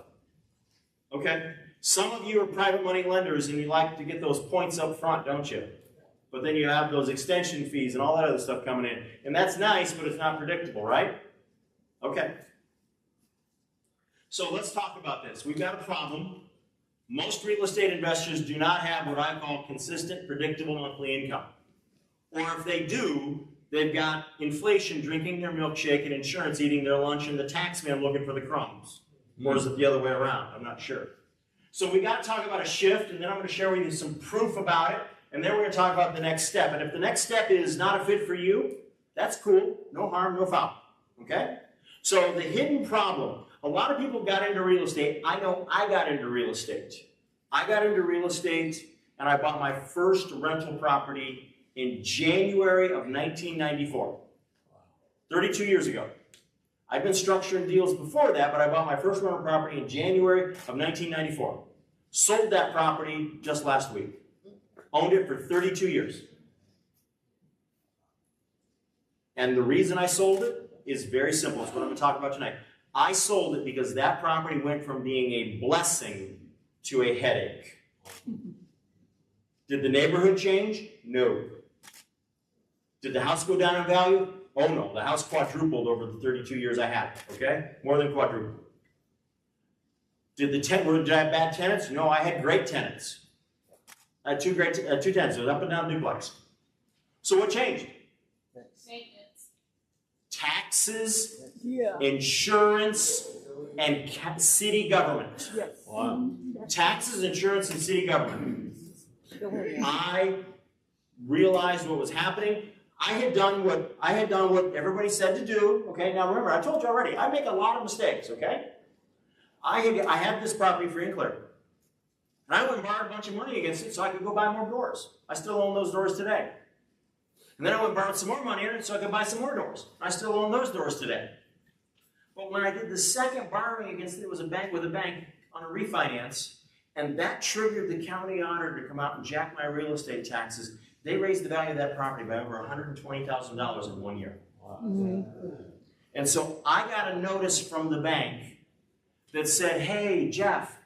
Okay? Some of you are private money lenders and you like to get those points up front, don't you? But then you have those extension fees and all that other stuff coming in. And that's nice, but it's not predictable, right? Okay. So let's talk about this. We've got a problem. Most real estate investors do not have what I call consistent, predictable monthly income. Or if they do, they've got inflation drinking their milkshake and insurance eating their lunch and the tax man looking for the crumbs. Or is it the other way around? I'm not sure. So we got to talk about a shift, and then I'm going to share with you some proof about it, and then we're going to talk about the next step. And if the next step is not a fit for you, that's cool. No harm, no foul. Okay? So the hidden problem. A lot of people got into real estate. I know I got into real estate. I got into real estate, and I bought my first rental property in January of 1994. 32 years ago. I've been structuring deals before that, but I bought my first rental property in January of 1994. Sold that property just last week. Owned it for 32 years. And the reason I sold it is very simple. It's what I'm going to talk about tonight. I sold it because that property went from being a blessing to a headache. Did the neighborhood change? No. Did the house go down in value? Oh no, the house quadrupled over the 32 years I had it, okay? More than quadrupled. Did I have bad tenants? No, I had great tenants. I had two tenants. It was up and down duplex. So what changed? Maintenance. Taxes, Yeah. insurance, and city government. Yes. Wow. Taxes, insurance, and city government. I realized what was happening. I had done what everybody said to do. Okay, now remember, I told you already, I make a lot of mistakes, okay? I had this property free and clear. And I went and borrowed a bunch of money against it so I could go buy more doors. I still own those doors today. And then I went and borrowed some more money in it so I could buy some more doors. I still own those doors today. But when I did the second borrowing against it, it was a bank with a bank on a refinance, and that triggered the county auditor to come out and jack my real estate taxes. They raised the value of that property by over $120,000 in 1 year. Mm-hmm. And so I got a notice from the bank that said, hey, Jeff,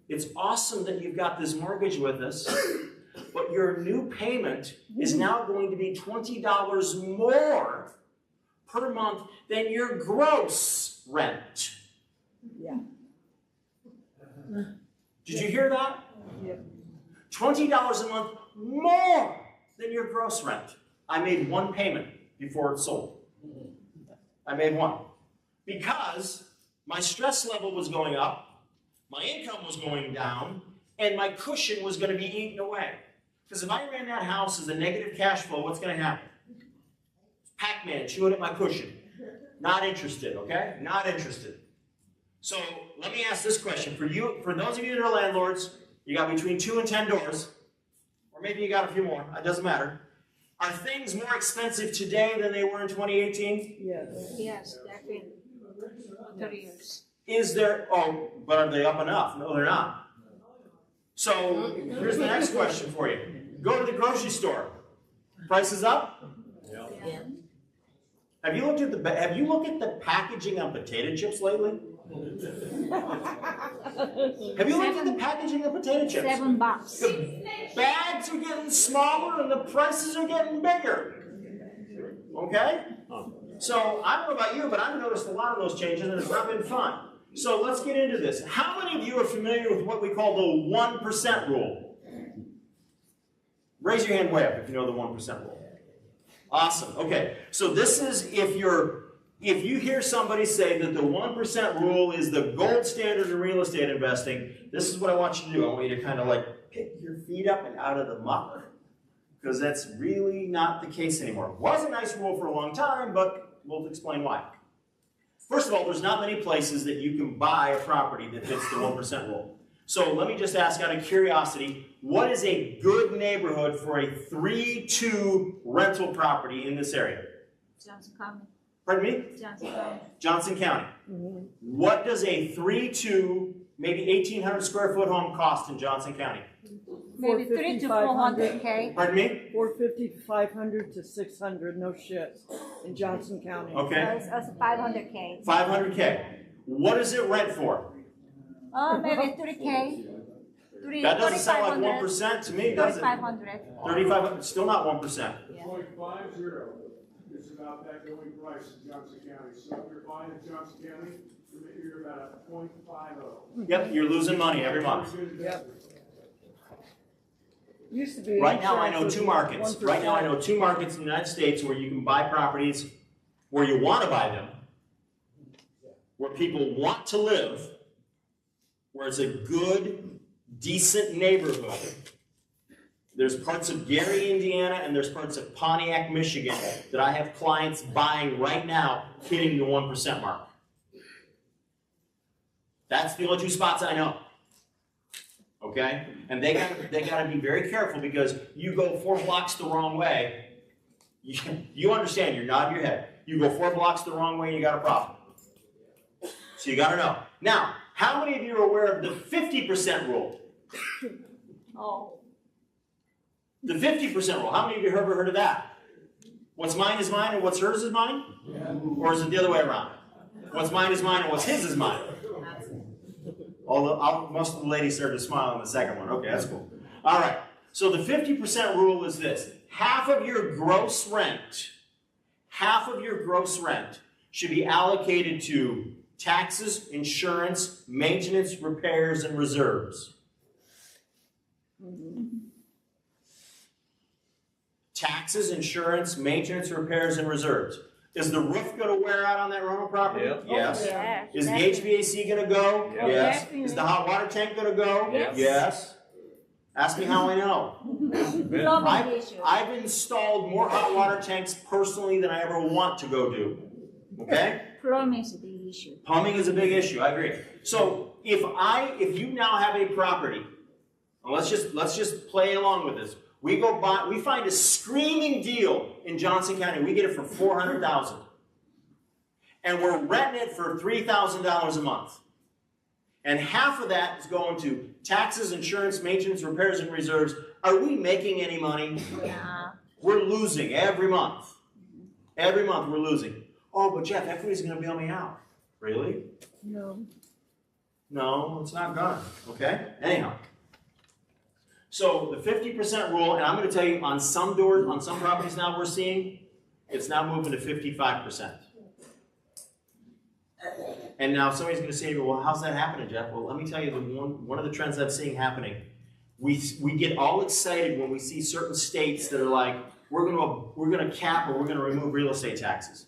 it's awesome that you've got this mortgage with us, but your new payment is now going to be $20 more per month than your gross rent. Yeah. Did you hear that? Yeah. $20 a month more than your gross rent. I made one payment before it sold. I made one. Because my stress level was going up, my income was going down, and my cushion was going to be eaten away. Because if I ran that house as a negative cash flow, what's going to happen? Pac-Man chewing at my cushion. Not interested, okay? Not interested. So let me ask this question. For those of you that are landlords, you got between 2 and 10 doors, or maybe you got a few more, it doesn't matter. Are things more expensive today than they were in 2018? Yes. Yes, definitely. 30 years. Is there, but are they up enough? No, they're not. So here's the next question for you. Go to the grocery store. Prices up? Yeah. Have you looked at the packaging on potato chips lately? Have you looked at the packaging of potato chips? $7. The bags are getting smaller and the prices are getting bigger. Okay? So I don't know about you, but I've noticed a lot of those changes and it's not been fun. So let's get into this. How many of you are familiar with what we call the 1% rule? Raise your hand way up if you know the 1% rule. Awesome. Okay. So this is if you hear somebody say that the 1% rule is the gold standard in real estate investing, this is what I want you to do. I want you to kind of like pick your feet up and out of the muck, because that's really not the case anymore. It was a nice rule for a long time, but we'll explain why. First of all, there's not many places that you can buy a property that fits the 1% rule. So let me just ask out of curiosity, what is a good neighborhood for a 3-2 rental property in this area? Johnson County. Pardon me? Johnson County. Johnson County. What does a 3-2, maybe 1,800 square foot home cost in Johnson County? Maybe 3 to 400K. Pardon me? 450 to 500 to 600, no shit, in Johnson County. Okay. It's also 500K. 500K. What does it rent for? Oh, maybe 3K. That doesn't sound like 1% to me, does it? 3,500. 3,500, still not 1%. Yeah. 0.50 is about that going price in Johnson County. So if you're buying in Johnson County, you're about a 0.50. Yep, you're losing money every month. Yep. Used to be. Right now I know insurance 2 was markets. 1%. Right now I know 2 markets in the United States where you can buy properties where you want to buy them, where people want to live, where it's a good, decent neighborhood. There's parts of Gary, Indiana, and there's parts of Pontiac, Michigan that I have clients buying right now hitting the 1% mark. That's the only 2 spots I know. Okay? And they gotta be very careful, because you go 4 blocks the wrong way, you understand, you're nodding your head. You go 4 blocks the wrong way, you got a problem. So you gotta know. Now, how many of you are aware of the 50% rule? Oh. The 50% rule. How many of you have ever heard of that? What's mine is mine and what's hers is mine? Yeah. Or is it the other way around? What's mine is mine and what's his is mine? Although most of the ladies started to smile on the second one. Okay, that's cool. All right. So the 50% rule is this. Half of your gross rent should be allocated to taxes, insurance, maintenance, repairs, and reserves. Taxes, insurance, maintenance, repairs, and reserves. Is the roof going to wear out on that rental property? Yep. Yes. Oh, yeah, Is the definitely. HVAC going to go? Yep. Yes. Definitely. Is the hot water tank going to go? Yes. Yes. Ask me how I know. Plumbing issue. I've installed more hot water tanks personally than I ever want to go do. Okay? Plumbing is a big issue. Plumbing is a big issue. I agree. So if you now have a property, and let's just play along with this. We find a screaming deal in Johnson County. We get it for $400,000, and we're renting it for $3,000 a month. And half of that is going to taxes, insurance, maintenance, repairs, and reserves. Are we making any money? Yeah. We're losing every month. Every month we're losing. Oh, but Jeff, equity's going to bail me out. Really? No. No, it's not gonna. Okay? Anyhow. So the 50% rule, and I'm going to tell you, on some properties now we're seeing, it's now moving to 55%. And now somebody's going to say to me, well, how's that happening, Jeff? Well, let me tell you, one of the trends I'm seeing happening. We get all excited when we see certain states that are like, we're going to cap or we're going to remove real estate taxes.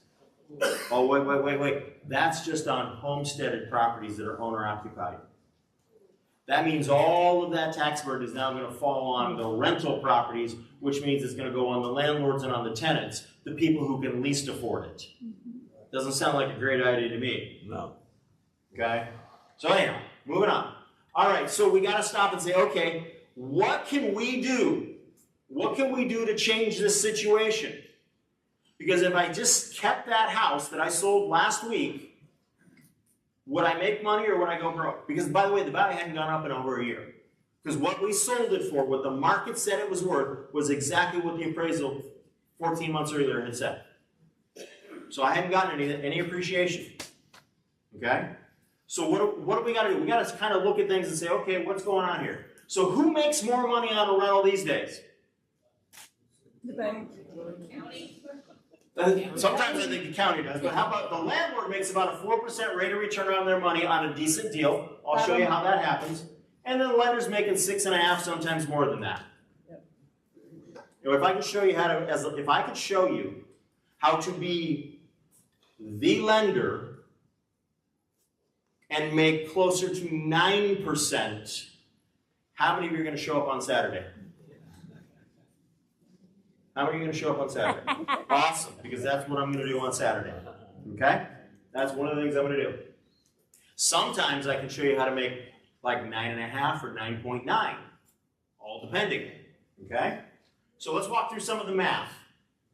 Oh, wait. That's just on homesteaded properties that are owner occupied. That means all of that tax burden is now going to fall on the rental properties, which means it's going to go on the landlords and on the tenants, the people who can least afford it. Doesn't sound like a great idea to me. No. Okay? So anyhow, moving on. All right, so we got to stop and say, okay, what can we do? What can we do to change this situation? Because if I just kept that house that I sold last week, would I make money or would I go broke? Because, by the way, the value hadn't gone up in over a year. Because what we sold it for, what the market said it was worth, was exactly what the appraisal 14 months earlier had said. So I hadn't gotten any appreciation. Okay? So what do we got to do? We got to kind of look at things and say, okay, what's going on here? So who makes more money on a rental these days? The bank. Sometimes I think the county does, but how about the landlord makes about a 4% rate of return on their money on a decent deal. I'll show you how that happens. And then the lender's making 6.5%, sometimes more than that. Yep. You know, if I could show you how to be the lender and make closer to 9% How many of you are going to show up on Saturday? How many are going to show up on Saturday? Awesome, because that's what I'm going to do on Saturday. Okay? That's one of the things I'm going to do. Sometimes I can show you how to make like 9.5 or 9.9, all depending. Okay? So let's walk through some of the math,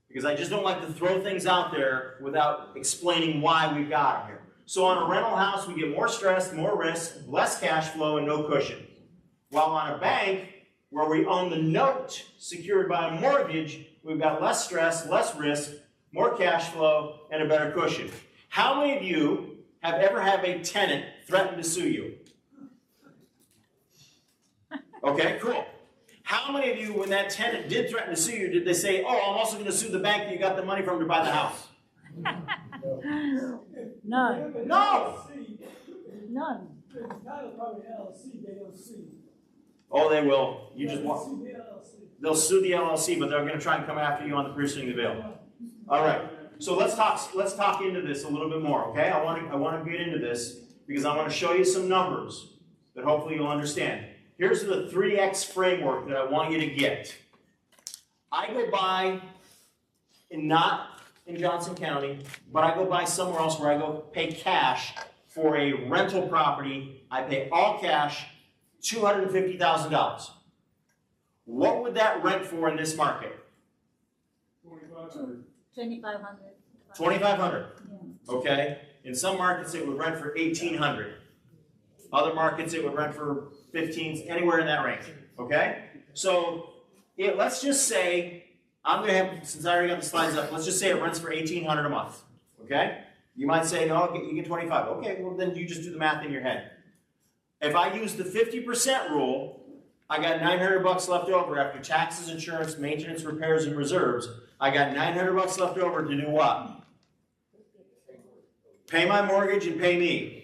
because I just don't like to throw things out there without explaining why we've got them here. So on a rental house, we get more stress, more risk, less cash flow, and no cushion. While on a bank, where we own the note secured by a mortgage, we've got less stress, less risk, more cash flow, and a better cushion. How many of you have ever had a tenant threaten to sue you? Okay, cool. How many of you, when that tenant did threaten to sue you, did they say, oh, I'm also going to sue the bank that you got the money from to buy the house? None. No! None. Oh, they will. You just want. They'll sue the LLC, but they're going to try and come after you on the piercing the veil. All right. So let's talk into this a little bit more, okay? I want to get into this because I want to show you some numbers that hopefully you'll understand. Here's the 3X framework that I want you to get. I go buy, not in Johnson County, but I go buy somewhere else where I go pay cash for a rental property. I pay all cash, $250,000. What would that rent for in this market? $2,500. 2,500. 2,500. Yeah. Okay. In some markets it would rent for 1,800. Other markets it would rent for 15, anywhere in that range. Okay. So let's just say I'm going to have, since I already got the slides up, let's just say it rents for 1,800 a month. Okay. You might say, no, you get 25. Okay. Well, then you just do the math in your head. If I use the 50% rule, I got $900 left over after taxes, insurance, maintenance, repairs, and reserves. I got $900 left over to do what? Pay my mortgage and pay me.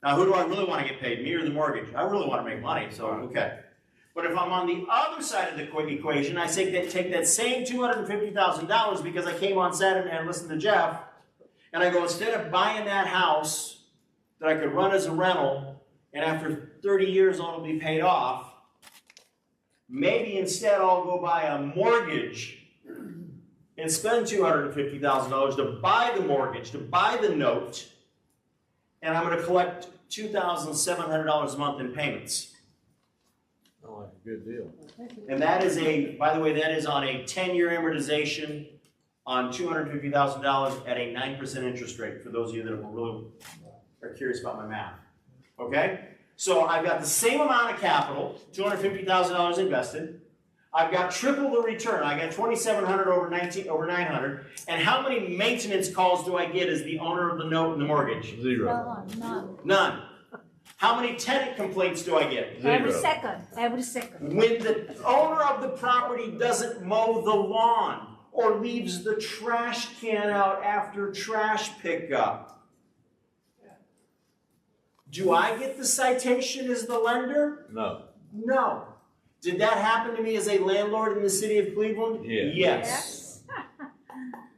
Now, who do I really want to get paid, me or the mortgage? I really want to make money, so okay. But if I'm on the other side of the equation, I say take that same $250,000 because I came on Saturday and listened to Jeff, and I go, instead of buying that house that I could run as a rental, and after 30 years it'll be paid off, maybe instead I'll go buy a mortgage and spend $250,000 to buy the mortgage, to buy the note, and I'm going to collect $2,700 a month in payments. Oh, like a good deal. And that is by the way, that is on a 10-year amortization on $250,000 at a 9% interest rate, for those of you that really are curious about my math. Okay? So I've got the same amount of capital, $250,000 invested. I've got triple the return. I got $2,700 over $900. And how many maintenance calls do I get as the owner of the note and the mortgage? Zero. None. None. How many tenant complaints do I get? Zero. Every second. Every second. When the owner of the property doesn't mow the lawn or leaves the trash can out after trash pickup, do I get the citation as the lender? No. No. Did that happen to me as a landlord in the city of Cleveland? Yeah. Yes.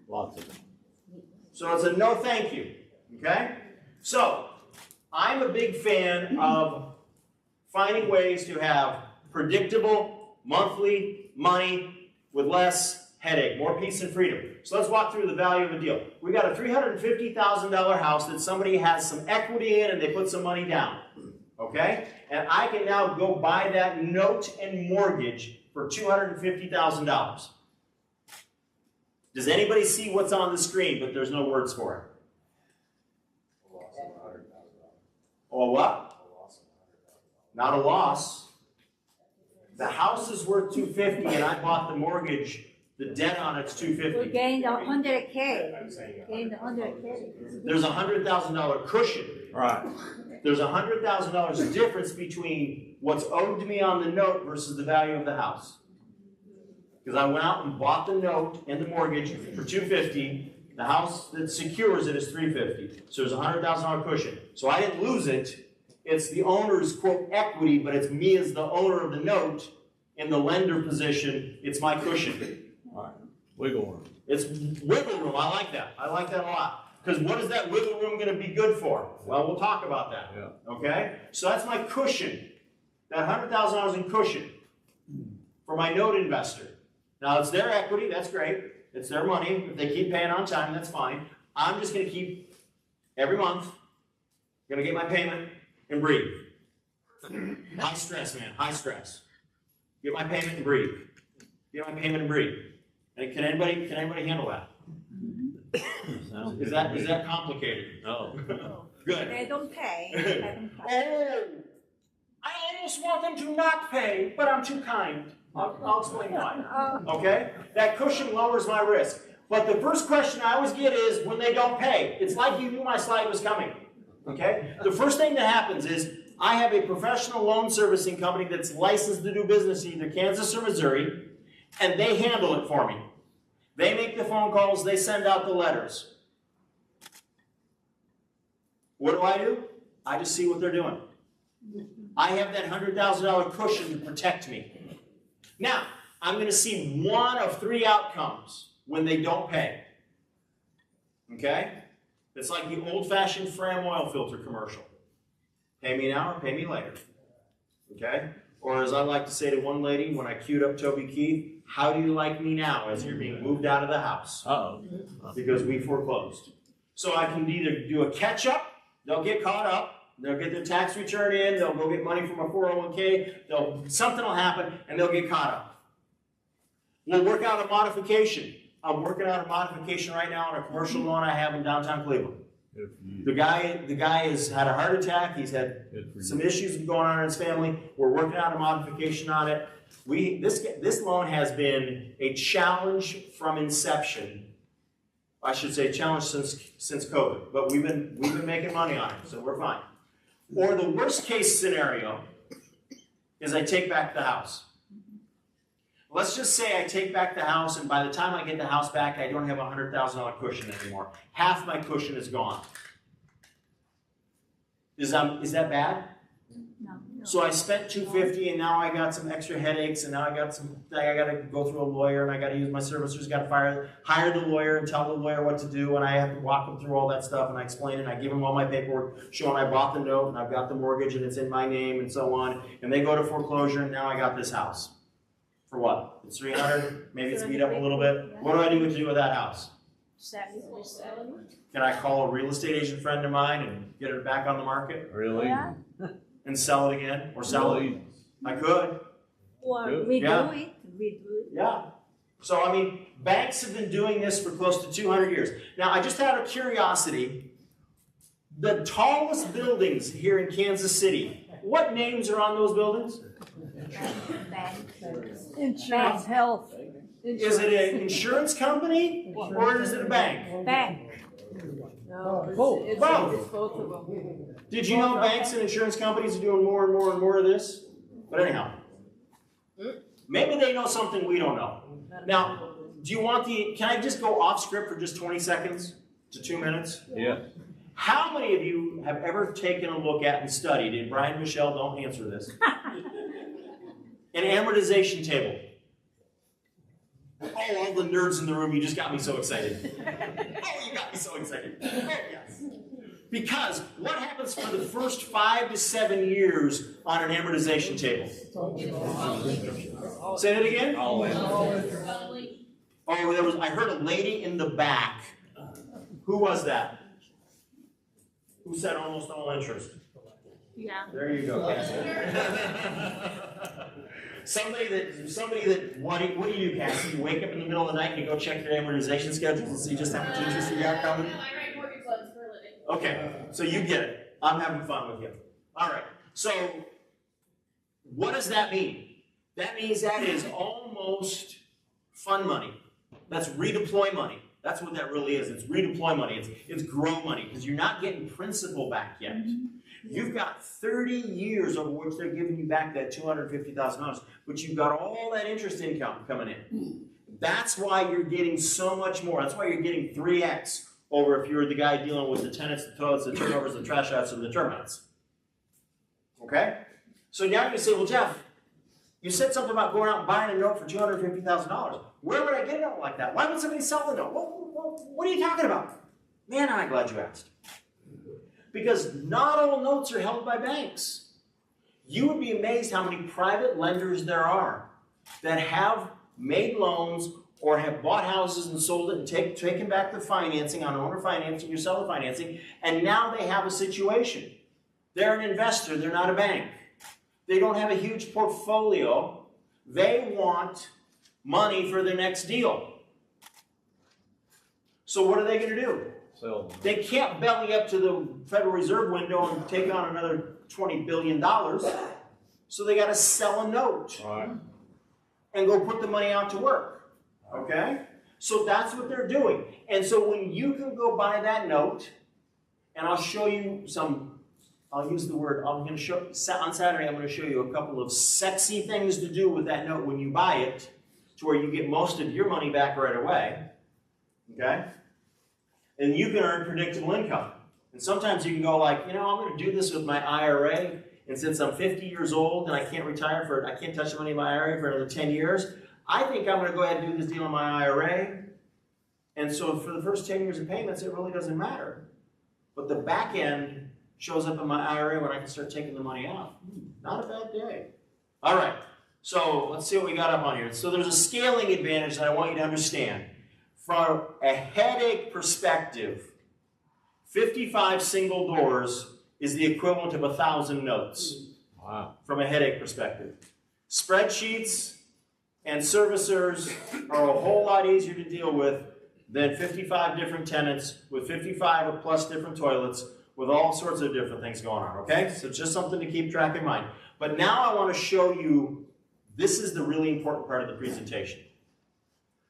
Lots of them. So it's a no thank you. Okay? So, I'm a big fan of finding ways to have predictable monthly money with less headache, more peace and freedom. So let's walk through the value of a deal. We got a $350,000 house that somebody has some equity in and they put some money down. Okay? And I can now go buy that note and mortgage for $250,000. Does anybody see what's on the screen, but there's no words for it? Or what? Not a loss. The house is worth $250,000 and I bought the mortgage. The debt on it's We $250,000. gained 100K. Gained 100K. There's a $100,000 cushion. Right. There's a $100,000 difference between what's owed to me on the note versus the value of the house. Because I went out and bought the note and the mortgage for $250,000. The house that secures it is $350,000. So there's a $100,000 cushion. So I didn't lose it. It's the owner's, quote, equity, but it's me as the owner of the note in the lender position. It's my cushion. All right. Wiggle room. It's wiggle room. I like that. I like that a lot. Because what is that wiggle room going to be good for? Well, we'll talk about that. Yeah. Okay? So that's my cushion. That $100,000 in cushion for my note investor. Now, it's their equity. That's great. It's their money. If they keep paying on time, that's fine. I'm just going to keep, every month, going to get my payment and breathe. High stress, man. High stress. Get my payment and breathe. Get my payment and breathe. And can anybody handle that? Is that complicated? No. Good. They don't pay. They don't pay. Oh, I almost want them to not pay, but I'm too kind. I'll explain why. Okay? That cushion lowers my risk. But the first question I always get is when they don't pay. It's like you knew my slide was coming. Okay? The first thing that happens is I have a professional loan servicing company that's licensed to do business in either Kansas or Missouri, and they handle it for me. They make the phone calls, they send out the letters. What do? I just see what they're doing. I have that $100,000 cushion to protect me. Now, I'm going to see one of three outcomes when they don't pay. Okay? It's like the old-fashioned Fram oil filter commercial. Pay me now or pay me later. Okay? Or as I like to say to one lady when I queued up Toby Keith, how do you like me now as you're being moved out of the house? Uh-oh. Because we foreclosed. So I can either do a catch-up, they'll get caught up, they'll get their tax return in, they'll go get money from a 401k, something will happen, and they'll get caught up. We'll work out a modification. I'm working out a modification right now on a commercial loan I have in downtown Cleveland. The guy has had a heart attack. He's had some issues going on in his family. We're working out a modification on it. This loan has been a challenge from inception. I should say challenge since COVID, but we've been making money on it, so we're fine. Or the worst case scenario is I take back the house. Let's just say I take back the house, and by the time I get the house back, I don't have a $100,000 cushion anymore. Half my cushion is gone. Is that bad? No. So I spent $250, and now I got some extra headaches, and now I got to go through a lawyer, and I got to use my servicers, got to hire the lawyer and tell the lawyer what to do, and I have to walk them through all that stuff, and I explain it, and I give them all my paperwork showing I bought the note, and I've got the mortgage, and it's in my name, and so on, and they go to foreclosure, and now I got this house. For what? It's $300, maybe it's beat up a little bit. What do I need to do with that house? Can I call a real estate agent friend of mine and get it back on the market? Really? Yeah. And sell it again? Or sell it? I could. Or Good. redo it. Yeah. So, I mean, banks have been doing this for close to 200 years. Now, I just had a curiosity. The tallest buildings here in Kansas City, what names are on those buildings? Insurance, health. Is it an insurance company or is it a bank? Bank. No, Both. it's both of them. Did you know banks and insurance companies are doing more and more and more of this? But anyhow, maybe they know something we don't know. Now, do you want can I just go off script for just 20 seconds to 2 minutes? Yeah. How many of you have ever taken a look at and studied, and Brian and Michelle, don't answer this, an amortization table? Oh, all the nerds in the room, you just got me so excited. Oh, you got me so excited. Oh, yes. Because what happens for the first 5 to 7 years on an amortization table? Say that again? Oh, I heard a lady in the back. Who was that? Who said almost all interest? Yeah. There you go, Cassie. Somebody that, what do you do, Cassie? You wake up in the middle of the night and you go check your amortization schedules and see just how much interest you got coming? No, I write mortgage loans for a living. Okay, so you get it. I'm having fun with you. All right, so what does that mean? That means that is almost fun money. That's redeploy money. That's what that really is. It's redeploy money. It's grow money because you're not getting principal back yet. You've got 30 years over which they're giving you back that $250,000, but you've got all that interest income coming in. That's why you're getting so much more. That's why you're getting 3x over if you're the guy dealing with the tenants, the toilets, the turnovers, the trash outs, and the termites. Okay? So now you say, well, Jeff, you said something about going out and buying a note for $250,000. Where would I get a note like that? Why would somebody sell the note? What are you talking about? Man, am I glad you asked. Because not all notes are held by banks. You would be amazed how many private lenders there are that have made loans or have bought houses and sold it and taken back the financing on owner financing or seller financing, and now they have a situation. They're an investor, they're not a bank. They don't have a huge portfolio. They want money for their next deal. So what are they going to do? Sell them. They can't belly up to the Federal Reserve window and take on another $20 billion. So they got to sell a note Right. and go put the money out to work. Okay? So that's what they're doing. And so when you can go buy that note, and I'll show you some, I'll use the word, I'm going to show, on Saturday I'm going to show you a couple of sexy things to do with that note when you buy it, to where you get most of your money back right away. Okay? And you can earn predictable income. And sometimes you can go like, I'm going to do this with my IRA, and since I'm 50 years old and I can't retire I can't touch the money in my IRA for another 10 years, I think I'm going to go ahead and do this deal in my IRA. And so for the first 10 years of payments, it really doesn't matter. But the back end shows up in my IRA when I can start taking the money out. Not a bad day. All right, so let's see what we got up on here. So there's a scaling advantage that I want you to understand. From a headache perspective, 55 single doors is the equivalent of 1,000 notes. Wow. From a headache perspective. Spreadsheets and servicers are a whole lot easier to deal with than 55 different tenants with 55 or plus different toilets with all sorts of different things going on, okay? So just something to keep track in mind. But now I want to show you, this is the really important part of the presentation.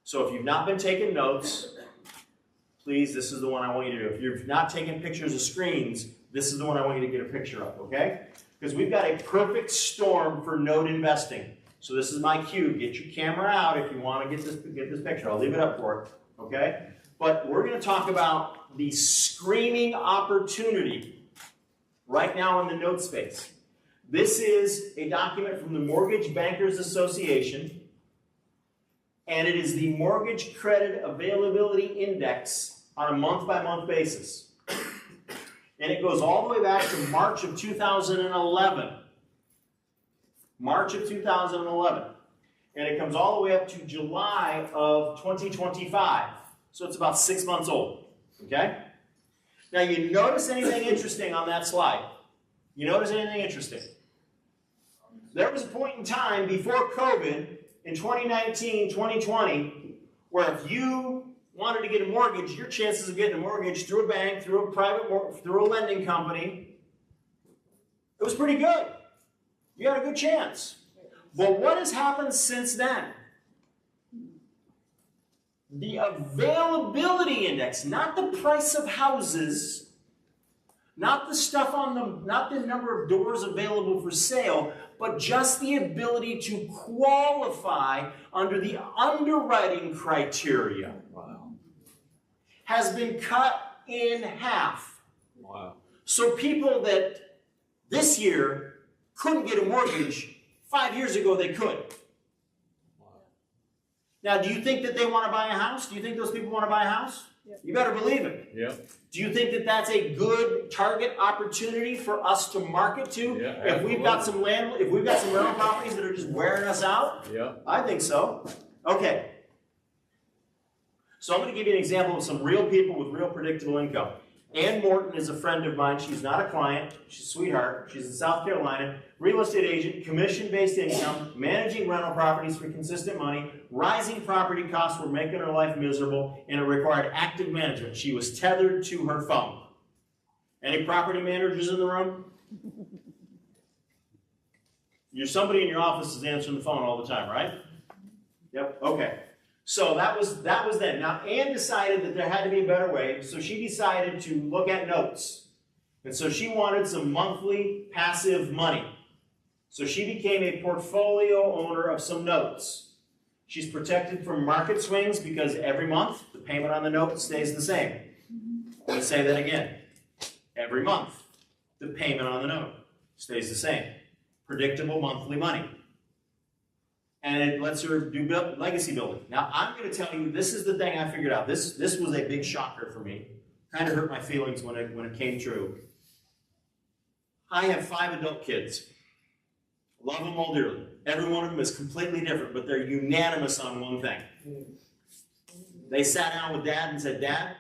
So if you've not been taking notes, please, this is the one I want you to do. If you've not taken pictures of screens, this is the one I want you to get a picture of, okay? Because we've got a perfect storm for note investing. So this is my cue. Get your camera out if you want to get this picture. I'll leave it up for it, okay? But we're going to talk about the screaming opportunity right now in the note space. This is a document from the Mortgage Bankers Association, and it is the Mortgage Credit Availability Index on a month-by-month basis. And it goes all the way back to March of 2011. March of 2011. And it comes all the way up to July of 2025. So it's about 6 months old. Okay? Now, you notice anything interesting on that slide? You notice anything interesting? There was a point in time before COVID, in 2019, 2020, where if you wanted to get a mortgage, your chances of getting a mortgage through a bank, through a lending company, it was pretty good. You had a good chance. But what has happened since then? The availability index, not the price of houses, not the stuff on them, not the number of doors available for sale, but just the ability to qualify under the underwriting criteria. Wow. Has been cut in half. Wow. So people that this year couldn't get a mortgage, 5 years ago they could. Wow. Now, do you think that they want to buy a house? Do you think those people want to buy a house? Yep. You better believe it. Yep. Do you think that that's a good target opportunity for us to market to? Yeah, if we've got some rental properties that are just wearing us out? Yep. I think so. Okay. So I'm going to give you an example of some real people with real predictable income. Ann Morton is a friend of mine. She's not a client. She's a sweetheart. She's in South Carolina. Real estate agent, commission-based income, managing rental properties for consistent money, rising property costs were making her life miserable, and it required active management. She was tethered to her phone. Any property managers in the room? Somebody in your office is answering the phone all the time, right? Yep, okay. So that was then. Now, Ann decided that there had to be a better way, so she decided to look at notes. And so she wanted some monthly passive money. So she became a portfolio owner of some notes. She's protected from market swings because every month the payment on the note stays the same. Let me say that again. Every month the payment on the note stays the same. Predictable monthly money. And it lets her do legacy building. Now, I'm going to tell you, this is the thing I figured out. This was a big shocker for me. kind of hurt my feelings when it came true. I have 5 adult kids. Love them all dearly. Every one of them is completely different, but they're unanimous on one thing. They sat down with Dad and said, Dad,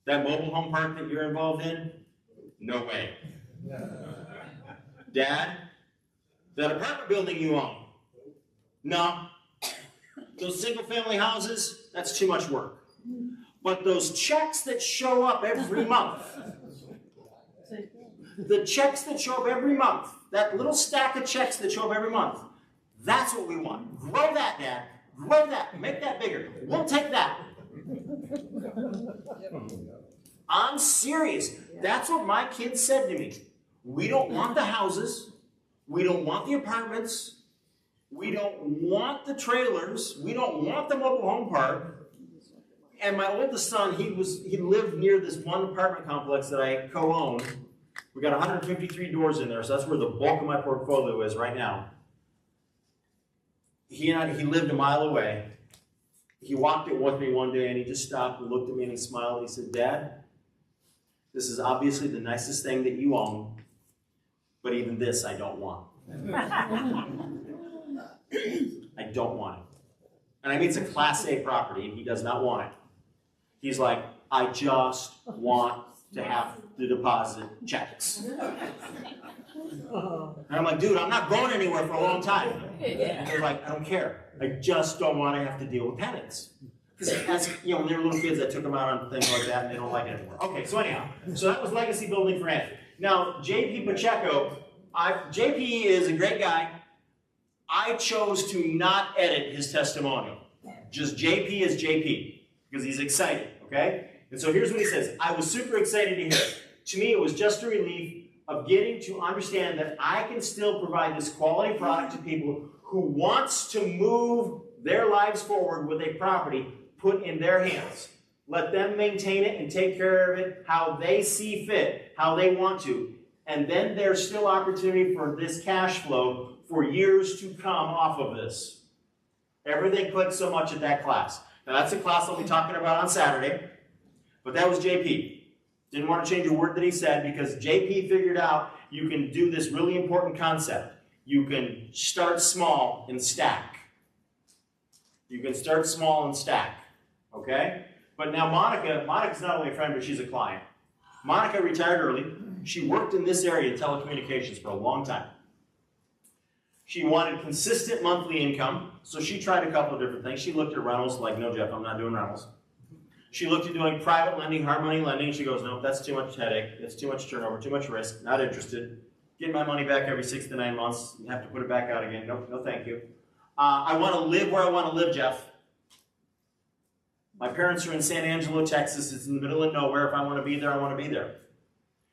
that mobile home park that you're involved in, no way. Dad, that apartment building you own, no. Those single family houses, that's too much work. But those checks that show up every month, the checks that show up every month, that little stack of checks that show up every month, that's what we want. Grow that, Dad. Grow that. Make that bigger. We'll take that. I'm serious. That's what my kids said to me. We don't want the houses. We don't want the apartments. We don't want the trailers. We don't want the mobile home park. And my oldest son, he lived near this one apartment complex that I co-own. We got 153 doors in there, so that's where the bulk of my portfolio is right now. He lived a mile away. He walked it with me one day and he just stopped and looked at me and he smiled and he said, Dad, this is obviously the nicest thing that you own, but even this I don't want. I don't want it. And I mean, it's a Class A property and he does not want it. He's like, I just want to have to deposit checks. And I'm like, dude, I'm not going anywhere for a long time. And they're like, I don't care. I just don't want to have to deal with tenants. Because as you know, when they were little kids, I took them out on things like that and they don't like it anymore. Okay, so anyhow, so that was legacy building for Ed. Now, JP Pacheco, JP is a great guy. I chose to not edit his testimonial. Just JP is JP, because he's excited, okay? And so here's what he says. I was super excited to hear it. To me, it was just a relief of getting to understand that I can still provide this quality product to people who wants to move their lives forward with a property put in their hands. Let them maintain it and take care of it how they see fit, how they want to. And then there's still opportunity for this cash flow for years to come off of this. Everything clicked so much at that class. Now that's a class I'll be talking about on Saturday, but that was JP. Didn't want to change a word that he said because JP figured out you can do this really important concept. You can start small and stack. You can start small and stack, okay? But now Monica's not only a friend, but she's a client. Monica retired early. She worked in this area in telecommunications for a long time. She wanted consistent monthly income, so she tried a couple of different things. She looked at rentals, like, no, Jeff, I'm not doing rentals. She looked at doing private lending, hard money lending. She goes, no, that's too much headache. It's too much turnover, too much risk. Not interested. Get my money back every 6 to 9 months. You have to put it back out again. Nope, no thank you. I want to live where I want to live, Jeff. My parents are in San Angelo, Texas. It's in the middle of nowhere. If I want to be there, I want to be there.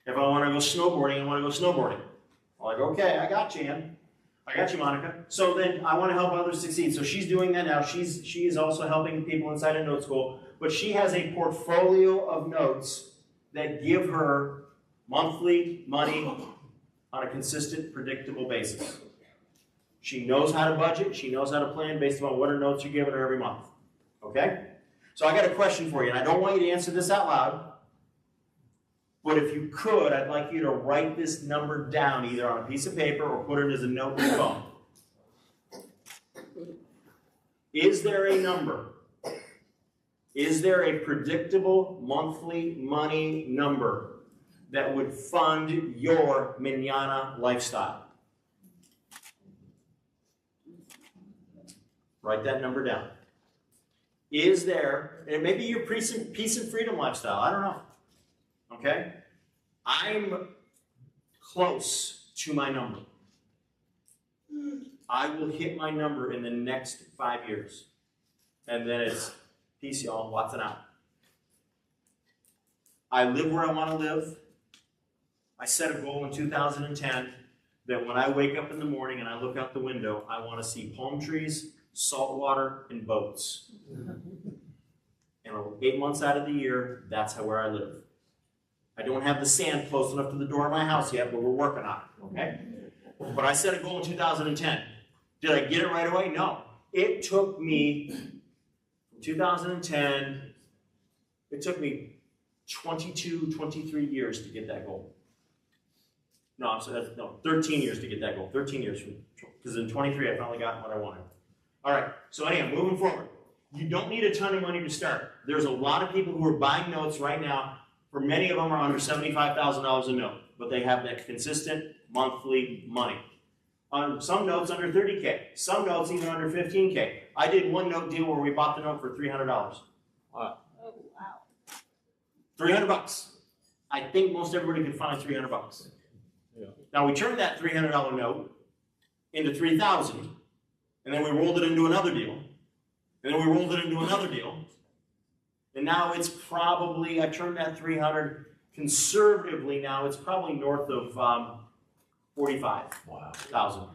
If I want to go snowboarding, I want to go snowboarding. I'm like, okay, I got you, Ann. I got you, Monica. So then I want to help others succeed. So she's doing that now. She is also helping people inside a note school. But she has a portfolio of notes that give her monthly money on a consistent, predictable basis. She knows how to budget. She knows how to plan based on what her notes are giving her every month. Okay? So I got a question for you, and I don't want you to answer this out loud. But if you could, I'd like you to write this number down either on a piece of paper or put it as a note in your phone. Is there a number? Is there a predictable monthly money number that would fund your manana lifestyle? Write that number down. Is there, and maybe your peace and freedom lifestyle, I don't know. Okay? I'm close to my number. I will hit my number in the next 5 years. And then it's peace, y'all. Watson out. I live where I want to live. I set a goal in 2010 that when I wake up in the morning and I look out the window, I want to see palm trees, salt water, and boats. And 8 months out of the year, that's where I live. I don't have the sand close enough to the door of my house yet, but we're working on it, okay? But I set a goal in 2010. Did I get it right away? No. It took me, from 2010, it took me 22, 23 years to get that goal. No, I'm sorry, no, 13 years to get that goal. 13 years, because in 23 I finally got what I wanted. All right, so anyhow, moving forward. You don't need a ton of money to start. There's a lot of people who are buying notes right now. For many of them are under $75,000 a note, but they have that consistent monthly money. On some notes under 30K, some notes even under 15K. I did one note deal where we bought the note for $300. Wow. Oh, wow. $300. I think most everybody could find $300. Yeah. Now we turned that $300 note into $3,000, and then we rolled it into another deal, and then we rolled it into another deal, and now it's probably, I turned that 300 conservatively now, it's probably north of 45,000. Wow.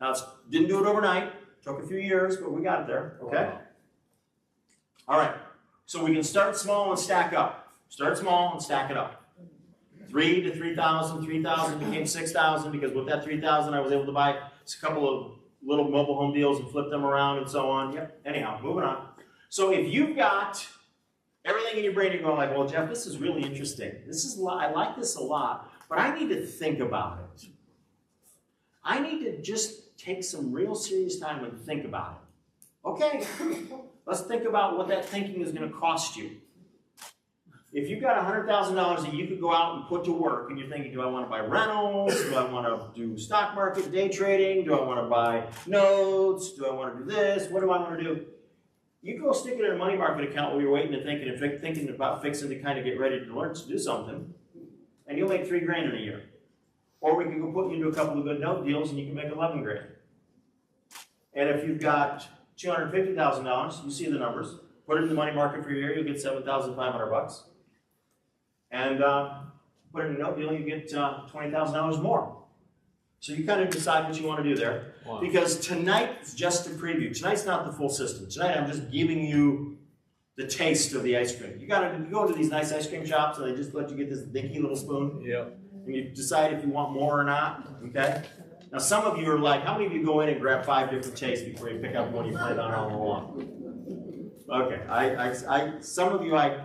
Now didn't do it overnight, took a few years, but we got it there, okay? All right, so we can start small and stack up. Start small and stack it up. 3 to 3,000, 3,000 became 6,000 because with that 3,000 I was able to buy a couple of little mobile home deals and flip them around and so on. Yep. Anyhow, moving on. So if you've got everything in your brain, you're going like, well, Jeff, this is really interesting. I like this a lot, but I need to think about it. I need to just take some real serious time and think about it. Okay, let's think about what that thinking is going to cost you. If you've got $100,000 that you could go out and put to work, and you're thinking, do I want to buy rentals? Do I want to do stock market day trading? Do I want to buy notes? Do I want to do this? What do I want to do? You go stick it in a money market account while you're waiting and thinking about fixing to kind of get ready to learn to do something, and you'll make $3 grand in a year. Or we can go put you into a couple of good note deals, and you can make 11 grand. And if you've got $250,000, you see the numbers. Put it in the money market for a year, you'll get $7,500. And put it in a note deal, you get $20,000 more. So you kind of decide what you want to do there. Wow. Because tonight's just a preview. Tonight's not the full system. Tonight I'm just giving you the taste of the ice cream. You go to these nice ice cream shops and they just let you get this dinky little spoon. Yep. And you decide if you want more or not. Okay? Now some of you are like, how many of you go in and grab 5 different tastes before you pick up one you plan on all along? Okay, some of you, I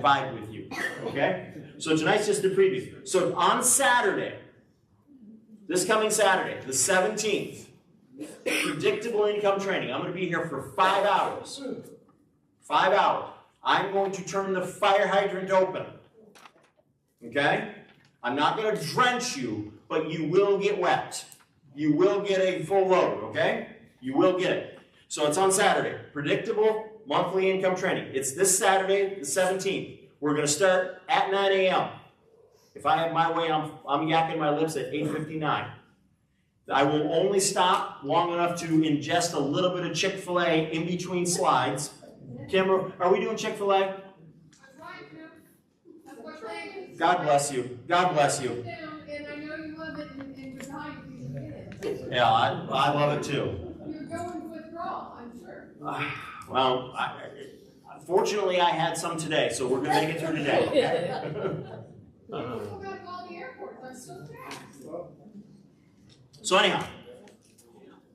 vibe with you, okay? So tonight's just a preview. So on Saturday, this coming Saturday, the 17th, predictable income training. I'm going to be here for 5 hours. 5 hours. I'm going to turn the fire hydrant open, okay? I'm not going to drench you, but you will get wet. You will get a full load, okay? You will get it. So it's on Saturday, predictable monthly income training. It's this Saturday, the 17th. We're going to start at 9 a.m. If I have my way, I'm yakking my lips at 8:59. I will only stop long enough to ingest a little bit of Chick-fil-A in between slides. Kim, are we doing Chick-fil-A? I'm trying to. That's what I'm saying. God bless you. God bless you. And I know you love it and you're dying to get it. Yeah, I love it too. You're going to withdraw, I'm sure. Well, fortunately I had some today, so we're going to make it through today. You still got to call the airport. I'm so fast. So anyhow,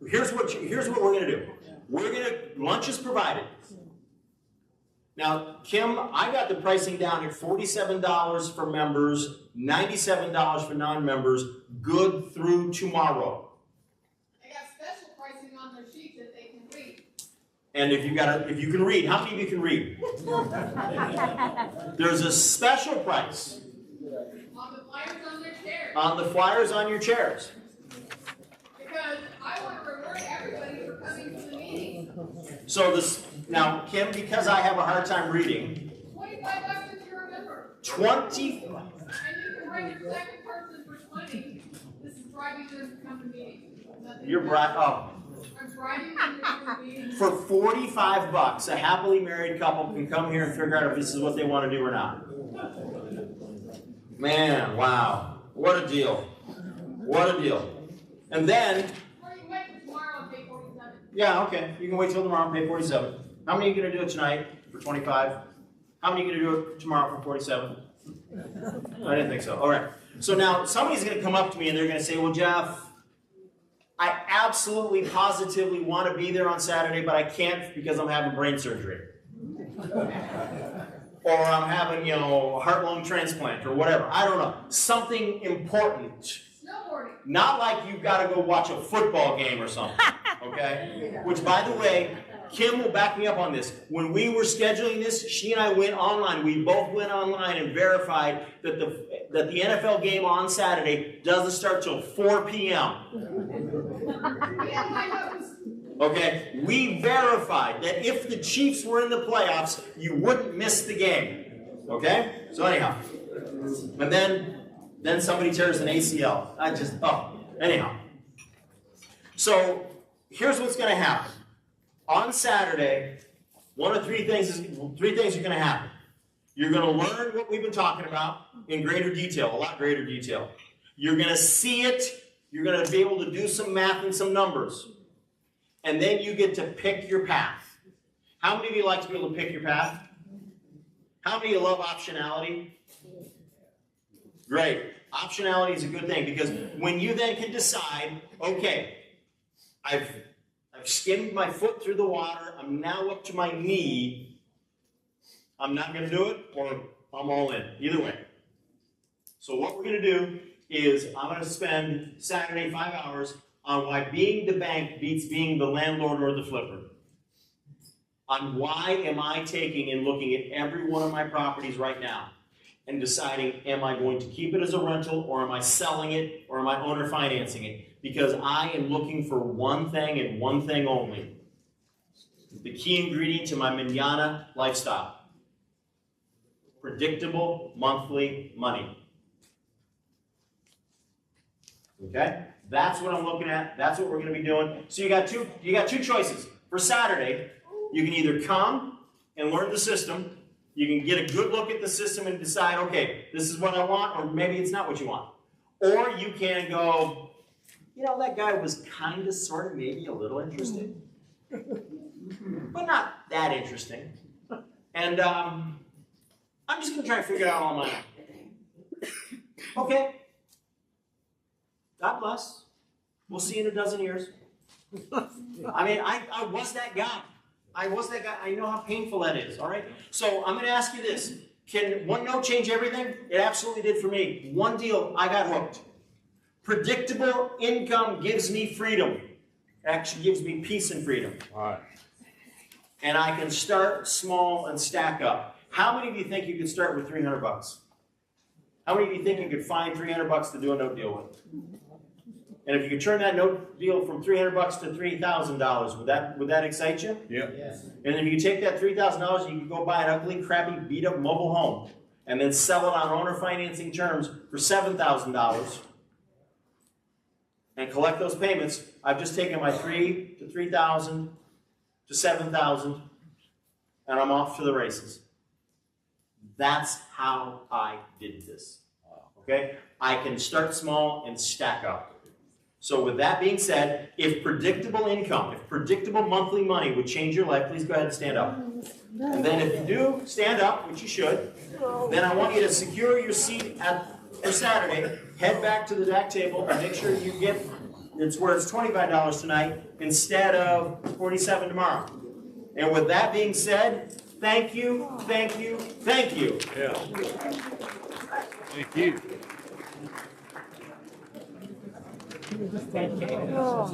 here's what we're going to do. Lunch is provided. Now, Kim, I got the pricing down at $47 for members, $97 for non-members, good through tomorrow. I got special pricing on their sheet that they can read. And if you can read, how many of you can read? There's a special price On the flyers on their chairs. on the flyers on your chairs. Because I want to reward everybody for coming to the meeting. So now, Kim, because I have a hard time reading, $25 if you're a member. 20. And you can bring a second person for 20. This is bribing them to come to meetings. You're bright. Oh, I'm bribing them to come to meetings. for $45, a happily married couple can come here and figure out if this is what they want to do or not. Man, wow, what a deal! What a deal! And then, Or you wait till tomorrow and pay $47. yeah, okay, you can wait till tomorrow and pay $47. How many are you going to do it tonight for $25? How many are you going to do it tomorrow for $47? I didn't think so. All right. So now somebody's going to come up to me and they're going to say, well, Jeff, I absolutely positively want to be there on Saturday, but I can't because I'm having brain surgery. or I'm having, you know, a heart lung transplant or whatever. I don't know. Something important. Snowboarding. Not like you've got to go watch a football game or something, okay? Which, by the way, Kim will back me up on this. When we were scheduling this, she and I went online. We both went online and verified that the NFL game on Saturday doesn't start till 4 p.m. Yeah, my nose. Okay? We verified that if the Chiefs were in the playoffs, you wouldn't miss the game. Okay? So anyhow. And then somebody tears an ACL. Anyhow. So here's what's going to happen. On Saturday, one of three things are going to happen. You're going to learn what we've been talking about in greater detail, a lot greater detail. You're going to see it. You're going to be able to do some math and some numbers. And then you get to pick your path. How many of you like to be able to pick your path? How many of you love optionality? Great. Optionality is a good thing because when you then can decide, okay, I've skimmed my foot through the water, I'm now up to my knee, I'm not going to do it, or I'm all in. Either way. So what we're going to do is I'm going to spend Saturday 5 hours on why being the bank beats being the landlord or the flipper. On why am I taking and looking at every one of my properties right now and deciding, am I going to keep it as a rental, or am I selling it, or am I owner financing it? Because I am looking for one thing and one thing only. The key ingredient to my manana lifestyle. Predictable monthly money. Okay? That's what I'm looking at. That's what we're going to be doing. So you got two choices. For Saturday, you can either come and learn the system. You can get a good look at the system and decide, okay, this is what I want, or maybe it's not what you want. Or you can go, you know, that guy was kind of, sort of, maybe a little interesting, but not that interesting. And I'm just going to try and figure it out on my own. Okay. God bless. We'll see in a dozen years. I mean, I was that guy. I was that guy. I know how painful that is, all right? So I'm going to ask you this. Can one note change everything? It absolutely did for me. One deal, I got hooked. Predictable income gives me freedom. It actually gives me peace and freedom. All right. And I can start small and stack up. How many of you think you could start with $300? How many of you think you could find $300 to do a note deal with? And if you could turn that note deal from $300 to $3,000, would that excite you? Yeah. Yes. And if you take that $3,000, you can go buy an ugly, crappy, beat-up mobile home and then sell it on owner financing terms for $7,000 and collect those payments. I've just taken my $3,000 to $3,000 to $7,000 and I'm off to the races. That's how I did this. Okay? I can start small and stack up. So with that being said, if predictable income, if predictable monthly money would change your life, please go ahead and stand up. And then if you do stand up, which you should, then I want you to secure your seat for Saturday, head back to the DAC table, and make sure you get, it's where it's $25 tonight instead of $47 tomorrow. And with that being said, thank you, thank you, thank you. Yeah. Thank you. Oh.